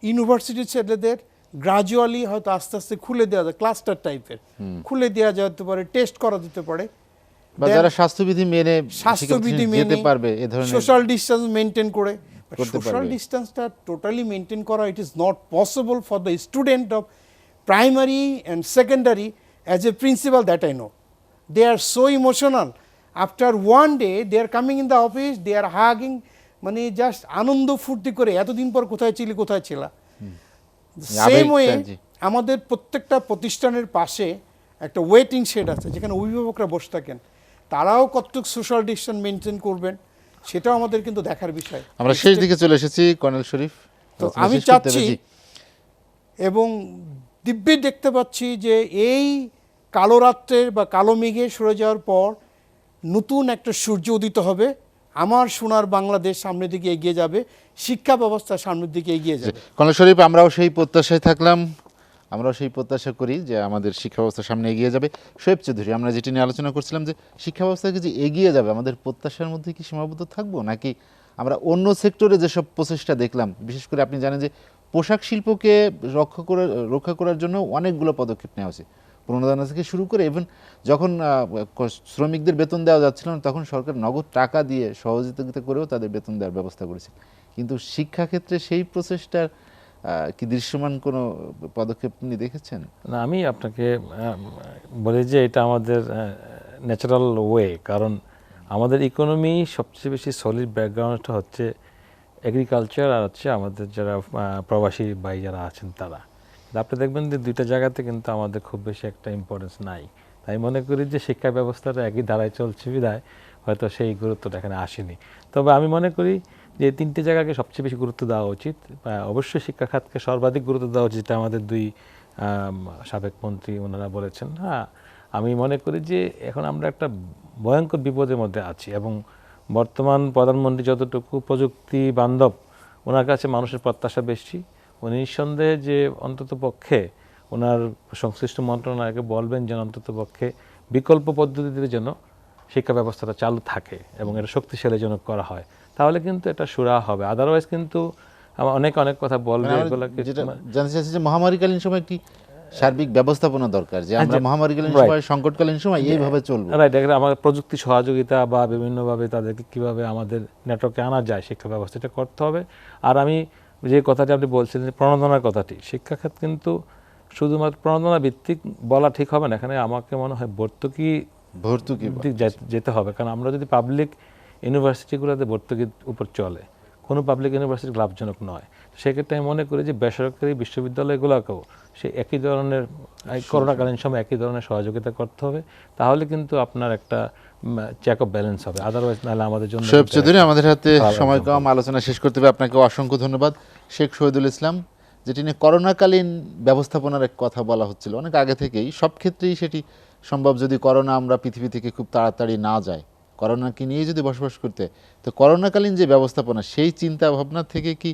ইউনিভার্সিটির ছেলেদের গ্রাজুয়ালি হয়তো আস্তে আস্তে খুলে দেওয়া যায়, ক্লাস্টার টাইপের খুলে দেওয়া যেতে পারে, টেস্ট করা যেতে পারে,
বা যারা স্বাস্থ্যবিধি মেনে
স্বাস্থ্যবিধি
যেতে
মেনে
পারবে, এ ধরনের
সোশ্যাল ডিস্টেন্স মেনটেন করে।
করতে
সোশ্যাল
পারবে।
ডিস্টেন্সটা টোটালি মেনটেন করা, it is not possible for the student of primary and secondary as a principal that I know. They are so emotional. After one day, they are coming in the office, they are hugging, মানে জাস্ট আনন্দ ফুর্তি করে, এতদিন পর কোথায় ছিলি, কোথায় ছিলা। সেম ওয়ে
জি।
আমাদের প্রত্যেকটা প্রতিষ্ঠানের পাশে একটা ওয়েটিং শেড আছে যেখানে অভিভাবকরা বসে থাকেন, তারাও কতটুকু সোশ্যাল ডিস্টেন্স মেনটেন করবেন সেটাও আমাদের কিন্তু দেখার বিষয়।
আমরা শেষ দিকে চলে এসেছি, কর্নেল শরীফ।
তো
আলোচনা
আমি
শেষ করতে হবে,
চাচ্ছি
জি।
এবং দিব্যি দেখতে পাচ্ছি যে এই কালো রাত্রের বা কালো মেঘে সরে যাওয়ার পর নতুন একটা সূর্য উদিত হবে। আমার সোনার বাংলাদেশ সামনের দিকে এগিয়ে যাবে, শিক্ষা ব্যবস্থা সামনের দিকে এগিয়ে যাবে।
কর্নেল শরীফ, আমরাও সেই প্রত্যাশায় থাকলাম, আমরাও সেই প্রত্যাশা করি যে আমাদের শিক্ষা ব্যবস্থা সামনে এগিয়ে যাবে। শোয়েব চৌধুরী, আমরা যেটি নিয়ে আলোচনা করছিলাম যে শিক্ষা ব্যবস্থাকে যে এগিয়ে যাবে, আমাদের প্রত্যাশার মধ্যে কি সীমাবদ্ধ থাকবো, নাকি আমরা অন্য সেক্টরে যেসব প্রচেষ্টা দেখলাম, বিশেষ করে আপনি জানেন যে পোশাক শিল্পকে রক্ষা করার জন্য অনেকগুলো পদক্ষেপ নেওয়া হয়েছে, পুনরুদ্ধার থেকে শুরু করে, ইভেন যখন শ্রমিকদের বেতন দেওয়া যাচ্ছিল না তখন সরকার নগদ টাকা দিয়ে সহযোগিতা করেও তাদের বেতন দেওয়ার ব্যবস্থা করেছে। কিন্তু শিক্ষাক্ষেত্রে সেই প্রচেষ্টার কি দৃশ্যমান কোনো পদক্ষেপ আপনি দেখেছেন?
না, আমি আপনাকে বলি যে এটা আমাদের ন্যাচারাল ওয়ে, কারণ আমাদের ইকোনমি সবচেয়ে বেশি সলিড ব্যাকগ্রাউন্ডটা হচ্ছে এগ্রিকালচার আর হচ্ছে আমাদের যারা প্রবাসী ভাই যারা আছেন তারা। আপনি দেখবেন যে দুইটা জায়গাতে কিন্তু আমাদের খুব বেশি একটা ইম্পর্টেন্স নাই। তাই মনে করি যে শিক্ষা ব্যবস্থাটা একই ধারায় চলছে বিধায় হয়তো সেই গুরুত্বটা এখানে আসেনি। তবে আমি মনে করি যে তিনটে জায়গাকে সবচেয়ে বেশি গুরুত্ব দেওয়া উচিত। অবশ্যই শিক্ষা খাতকে সর্বাধিক গুরুত্ব দেওয়া উচিত, যেটা আমাদের দুই সাবেক মন্ত্রী ওনারা বলেছেন। হ্যাঁ, আমি মনে করি যে এখন আমরা একটা ভয়ঙ্কর বিপদের মধ্যে আছি এবং বর্তমান প্রধানমন্ত্রী যতটুকু প্রযুক্তি বান্ধব, ওনার কাছে মানুষের প্রত্যাশা বেশি। উনি নিঃসন্দেহে যে অন্তত পক্ষে ওনার সংশ্লিষ্ট মন্ত্রণালয়কে বলবেন যেন অন্তত পক্ষে বিকল্প পদ্ধতিতে যেন শিক্ষা ব্যবস্থাটা চালু থাকে এবং এটা শক্তিশালী যেন করা হয়, তাহলে কিন্তু এটা সুরা হবে। আদারওয়াইজ কিন্তু অনেক কথা বলবে এগুলোকে।
যেটা জানতে চাইছি যে মহামারীকালীন সময় কি সার্বিক ব্যবস্থাপনা দরকার, যে আমরা মহামারীকালীন সময়, সংকটকালীন সময় এইভাবে চলবো।
রাইট, আমাদের প্রযুক্তি সহযোগিতা বা বিভিন্নভাবে তাদেরকে কিভাবে আমাদের নেটওয়ার্কে আনা যায় শিক্ষা ব্যবস্থাটা করতে হবে। আর আমি যে কথাটি আপনি বলছিলেন প্রণোদনার কথাটি, শিক্ষাখাত কিন্তু শুধুমাত্র প্রণোদনা ভিত্তিক বলা ঠিক হবে না, এখানে আমাকে মনে হয় ভর্তুকি যেতে হবে। কারণ আমরা যদি পাবলিক ইউনিভার্সিটিগুলোতে ভর্তুকির উপর চলে, কোনো পাবলিক ইউনিভার্সিটি লাভজনক নয়। সেক্ষেত্রে আমি মনে করি যে বেসরকারি বিশ্ববিদ্যালয়গুলোকেও সে একই ধরনের করোনাকালীন সময় একই ধরনের সহযোগিতা করতে হবে, তাহলে কিন্তু আপনার একটা চেক অফ ব্যালেন্স হবে। আদারওয়াইজ নাহলে আমাদের জন্য।
শোয়েব চৌধুরী, আমাদের হাতে সময় কম, আলোচনা শেষ করতে হবে। আপনাকে অসংখ্য ধন্যবাদ। শেখ শহীদুল ইসলাম, যেটি নিয়ে করোনাকালীন ব্যবস্থাপনার এক কথা বলা হচ্ছিল অনেক আগে থেকেই, সব ক্ষেত্রেই সেটি সম্ভব যদি করোনা আমরা পৃথিবী থেকে খুব তাড়াতাড়ি না যায়, করোনাকে নিয়ে যদি বসবাস করতে, তো করোনাকালীন যে ব্যবস্থাপনা সেই চিন্তা ভাবনা থেকে কি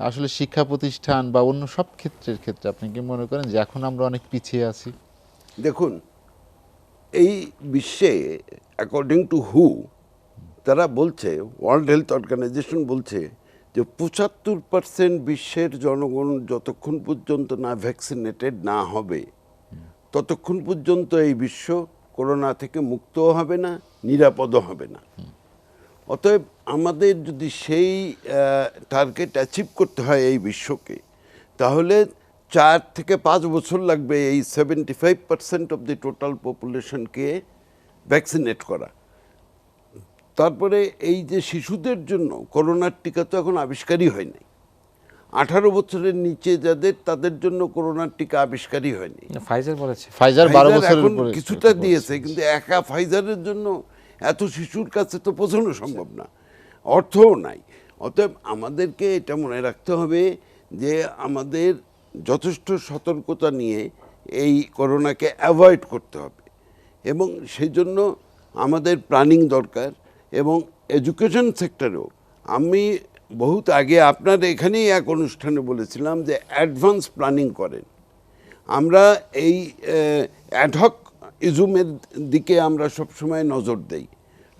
আসলে শিক্ষা প্রতিষ্ঠান বা অন্য সব ক্ষেত্রে আপনি কি মনে করেন যে এখন আমরা অনেক পিছিয়ে আছি?
দেখুন, এই বিশ্বে অ্যাকর্ডিং টু হু তারা বলছে, ওয়ার্ল্ড হেলথ অর্গানাইজেশন বলছে যে 75% বিশ্বের জনগণ যতক্ষণ পর্যন্ত না ভ্যাকসিনেটেড না হবে ততক্ষণ পর্যন্ত এই বিশ্ব করোনা থেকে মুক্তও হবে না, নিরাপদও হবে না। অতএব আমাদের যদি সেই টার্গেট অ্যাচিভ করতে হয় এই বিশ্বকে, তাহলে 4 থেকে 5 বছর লাগবে এই 75% অফ দি টোটাল পপুলেশনকে ভ্যাকসিনেট করা। তারপরে এই যে শিশুদের জন্য করোনার টিকা তো এখন আবিষ্কারই হয়নি, 18 বছরের নিচে যাদের তাদের জন্য করোনার টিকা আবিষ্কারই হয়নি।
ফাইজার বলেছে
ফাইজার 12
ফাইজার
বছরের
এখন
উপরে
কিছুটা দিয়েছে, কিন্তু একা ফাইজারের জন্য এত শিশুর কাছে তো পৌঁছানো সম্ভব না, অর্থও নাই। অতএব আমাদেরকে এটা মনে রাখতে হবে যে আমাদের যথেষ্ট সতর্কতা নিয়ে এই করোনাকে অ্যাভয়েড করতে হবে, এবং সেই জন্য আমাদের প্ল্যানিং দরকার। এবং এডুকেশন সেক্টরেও আমি বহুত আগে আপনার এখানেই এক অনুষ্ঠানে বলেছিলাম যে অ্যাডভান্স প্ল্যানিং করেন। আমরা এই অ্যাডহক ইজুমের দিকে আমরা সবসময় নজর দেই,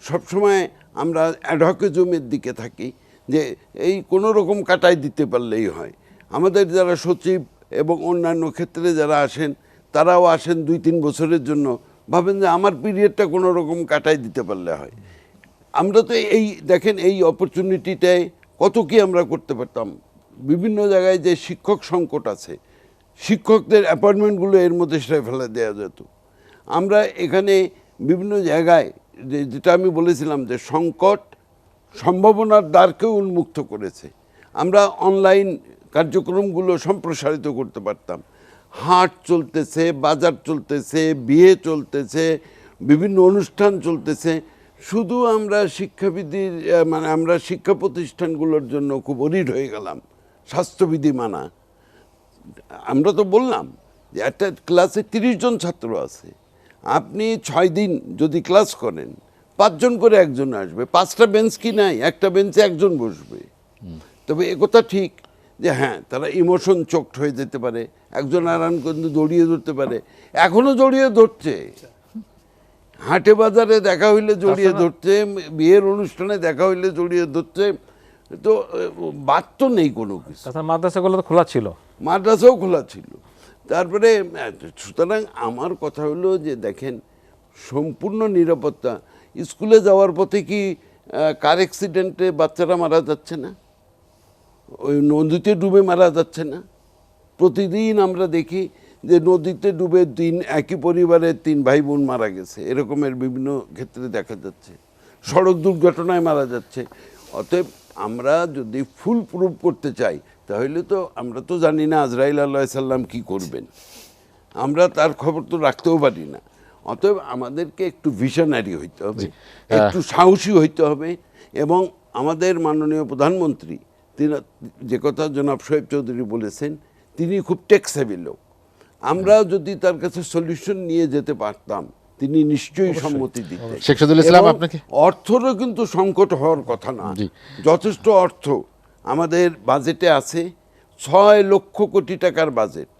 সবসময় আমরা অ্যাডহক ইজুমের দিকে থাকি যে এই কোনো রকম কাটাই দিতে পারলেই হয়। আমাদের যারা সচিব এবং অন্যান্য ক্ষেত্রে যারা আসেন তারাও আসেন 2-3 বছরের জন্য, ভাবেন যে আমার পিরিয়ডটা কোনো রকম কাটাই দিতে পারলে হয়। আমরা তো এই দেখেন এই অপরচুনিটিটায় কত কি আমরা করতে পারতাম। বিভিন্ন জায়গায় যে শিক্ষক সংকট আছে, শিক্ষকদের অ্যাপয়েন্টমেন্টগুলো এর মধ্যে সেটা ফেলে দেওয়া যেত। আমরা এখানে বিভিন্ন জায়গায় যেটা আমি বলেছিলাম যে সংকট সম্ভাবনার দ্বারকেও উন্মুক্ত করেছে। আমরা অনলাইন কার্যক্রমগুলো সম্প্রসারিত করতে পারতাম। হাট চলতেছে, বাজার চলতেছে, বিয়ে চলতেছে, বিভিন্ন অনুষ্ঠান চলতেছে। শুধু আমরা শিক্ষাবিধির মানে আমরা শিক্ষা প্রতিষ্ঠানগুলোর জন্য খুব অরিড হয়ে গেলাম স্বাস্থ্যবিধি মানা। আমরা তো বললাম যে একটা ক্লাসে 30 জন ছাত্র আছে, আপনি 6 দিন যদি ক্লাস করেন 5 জন করে একজন আসবে, 5টা বেঞ্চ কি নাই, একটা বেঞ্চে একজন বসবে। তবে একথা ঠিক যে হ্যাঁ তারা ইমোশন চোকড হয়ে যেতে পারে, একজন আরাম কিন্তু জড়িয়ে ধরতে পারে, এখনো জড়িয়ে ধরছে, হাটে বাজারে দেখা হইলে জড়িয়ে ধরছে, বিয়ের অনুষ্ঠানে দেখা হইলে জড়িয়ে ধরছে। তো বাদ তো নেই কোনো কিছু।
তাছাড়া মাদ্রাসাগুলো তো খোলা ছিল,
মাদ্রাসাও খোলা ছিল। তারপরে সুতরাং আমার কথা হলো যে দেখেন সম্পূর্ণ নিরাপত্তা। স্কুলে যাওয়ার পথে কি কার অ্যাক্সিডেন্টে বাচ্চারা মারা যাচ্ছে না, ওই নদীতে ডুবে মারা যাচ্ছে না? প্রতিদিন আমরা দেখি যে নদীতে ডুবে একই পরিবারের 3 ভাই বোন মারা গেছে, এরকমের বিভিন্ন ক্ষেত্রে দেখা যাচ্ছে, সড়ক দুর্ঘটনায় মারা যাচ্ছে। অতএব আমরা যদি ফুল প্রুফ করতে চাই তাহলে তো আমরা তো জানি না আজরাইল আলাইহিস সালাম কি করবেন, আমরা তার খবর তো রাখতেও পারি না। অতএব আমাদেরকে একটু ভিশনারি হইতে হবে, একটু সাহসী হইতে হবে। এবং আমাদের মাননীয় প্রধানমন্ত্রী তিনি যে কথা জনাব শোয়েব চৌধুরী বলেছেন, তিনি খুব টেকসেবল লোক। আমরা যদি তার কাছে সলিউশন নিয়ে যেতে পারতাম তিনি নিশ্চয়ই সম্মতি দিতেন।
শেখ শহীদুল ইসলাম,
এবং
আপনাকে
অর্থরও কিন্তু সংকট হওয়ার কথা না, যথেষ্ট অর্থ আমাদের বাজেটে আছে, 6 লক্ষ কোটি টাকার বাজেট,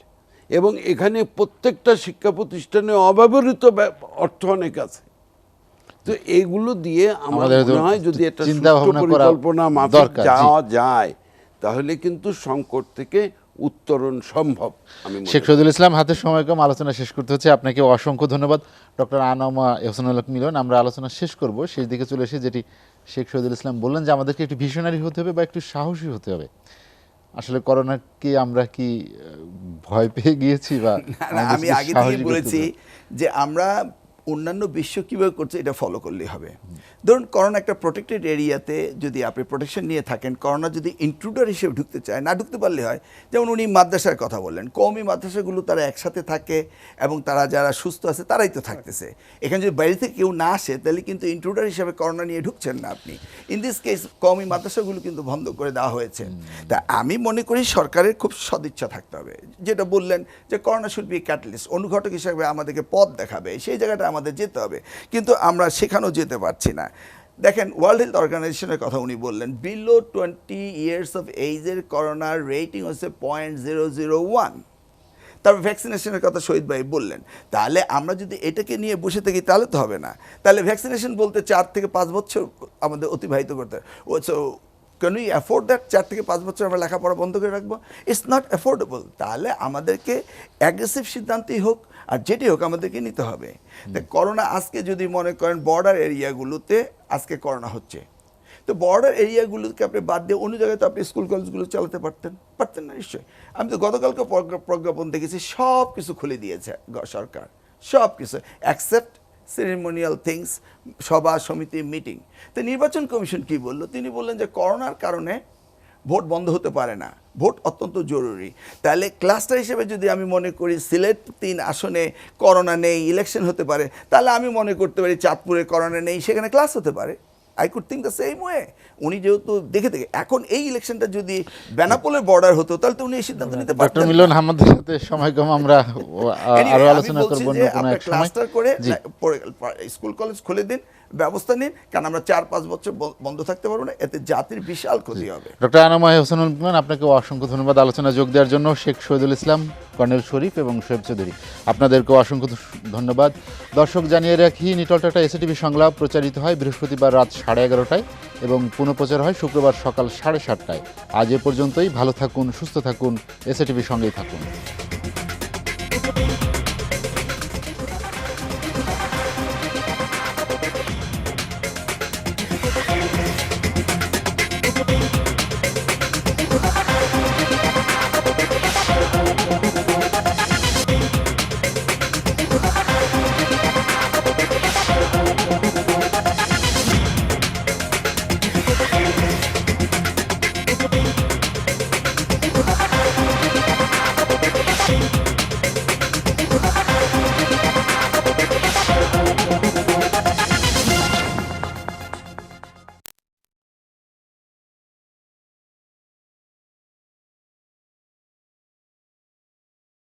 এবং এখানে প্রত্যেকটা শিক্ষা প্রতিষ্ঠানে অব্যবহৃত অর্থ অনেক আছে। তো এইগুলো দিয়ে আমার মনে হয় যদি একটা
চিন্তা ভাবনা করা
পরিকল্পনা মাফিক
দরকার।
যাওয়া যায় তাহলে কিন্তু সংকট থেকে উত্তরণ সম্ভব। আমি মনে
শেখ শহীদুল ইসলাম, হাতের সময় কম, আলোচনা শেষ করতে হচ্ছে। আপনাকে অসংখ্য ধন্যবাদ। ডক্টর আনামা এহসানুল হক মিলন, আমরা আলোচনা শেষ করব, শেষ দিকে চলে এসে যেটি শেখ শহীদুল ইসলাম বললেন যে আমাদেরকে একটু ভিশনারি হতে হবে বা একটু সাহসী হতে হবে। আসলে করোনাকে আমরা কি ভয় পেয়ে গিয়েছি বা
আমি আগে থেকে বলেছি যে আমরা অন্যান্য বিশ্ব কীভাবে করছে এটা ফলো করলেই হবে। ধরুন করোনা একটা প্রোটেক্টেড এরিয়াতে যদি আপনি প্রোটেকশন নিয়ে থাকেন, করোনা যদি ইন্ট্রুডার হিসেবে ঢুকতে চায়, না ঢুকতে পারলে হয়। যেমন উনি মাদ্রাসার কথা বললেন, কওমি মাদ্রাসাগুলো তারা একসাথে থাকে এবং তারা যারা সুস্থ আছে তারাই তো থাকতেছে। এখানে যদি বাইরে থেকে কেউ না আসে তাহলে কিন্তু ইন্ট্রুডার হিসেবে করোনা নিয়ে ঢুকছেন না আপনি। ইন দিস কেস কওমি মাদ্রাসাগুলো কিন্তু বন্ধ করে দেওয়া হয়েছে। তা আমি মনে করি সরকারের খুব সদিচ্ছা থাকতে হবে, যেটা বললেন যে করোনা শুড বি ক্যাটালিস্ট, অনুঘটক হিসাবে আমাদেরকে পথ দেখাবে, সেই জায়গাটা আমাদের যেতে হবে, কিন্তু আমরা সেখানেও যেতে পারছি না। দেখেন ওয়ার্ল্ড হেলথ অর্গানাইজেশনের কথা উনি বললেন, বিলো 20 ইয়ার্স অফ এইজের করোনার রেটিং হচ্ছে 0.001। তারপর ভ্যাকসিনেশনের কথা শহীদ ভাই বললেন। তাহলে আমরা যদি এটাকে নিয়ে বসে থাকি তাহলে তো হবে না। তাহলে ভ্যাকসিনেশন বলতে 4 থেকে 5 বছর আমাদের অতিবাহিত করতে হয়। So can we afford that? 4 থেকে 5 বছর আমরা লেখাপড়া বন্ধ করে রাখবো? It's not affordable. তাহলে আমাদেরকে অ্যাগ্রেসিভ সিদ্ধান্তই হোক আর যেটি হোক আমাদেরকে নিতে হবে। তাই করোনা আজকে যদি মনে করেন বর্ডার এরিয়াগুলোতে আজকে করোনা হচ্ছে, তো বর্ডার এরিয়াগুলোকে আপনি বাদ দিয়ে অন্য জায়গায় তো আপনি স্কুল কলেজগুলো চালাতে পারতেন না নিশ্চয়ই। আমি তো গতকালকে প্রজ্ঞাপন দেখেছি, সব কিছু খুলে দিয়েছে সরকার, সব কিছু অ্যাকসেপ্ট সেরিমোনিয়াল থিংস, সভা সমিতি মিটিং। তো নির্বাচন কমিশন কি বলল? তিনি বললেন যে করোনার কারণে ভোট বন্ধ হতে পারে না, ভোট অত্যন্ত জরুরি। তাহলে ক্লাস্টার হিসেবে যদি আমি মনে করি সিলেট 3 আসনে করোনা নেই, ইলেকশন হতে পারে, তাহলে আমি মনে করতে পারি চাঁদপুরে করোনা নেই, সেখানে ক্লাস হতে পারে। I could think the same way. উনি যেহেতু দেখে এখন এই ইলেকশনটা যদি বেনাপোলের বর্ডার হতো, তাহলে তো উনি এই সিদ্ধান্ত নিতে
ডক্টর
পারতেন।
মিলন আহমদের সাথে সময় কম, আমরা আরো আলোচনা করব অন্য কোনো এক সময়।
ক্লাস্টার করে
জি।
স্কুল কলেজ খুলে দিন, ব্যবস্থা নিন, কারণ আমরা 4-5 বছর বন্ধ থাকতে পারবো না, এতে জাতির বিশাল ক্ষতি হবে।
ডক্টর আনাময় হোসেনুল ইমরান, আপনাকে অসংখ্য ধন্যবাদ আলোচনা যোগ দেওয়ার জন্য। শেখ শহীদুল ইসলাম, কর্নেল শরীফ এবং শোয়েব চৌধুরী, আপনাদেরকেও অসংখ্য ধন্যবাদ। দর্শক জানিয়ে রাখি, নিটল টাটা এসএটিভি সংলাপ প্রচারিত হয় বৃহস্পতিবার রাত 11:30টায় এবং পুনঃপ্রচার হয় শুক্রবার সকাল 7:30টায়। আজ এ পর্যন্তই। ভালো থাকুন, সুস্থ থাকুন, এসএটিভির সঙ্গেই থাকুন।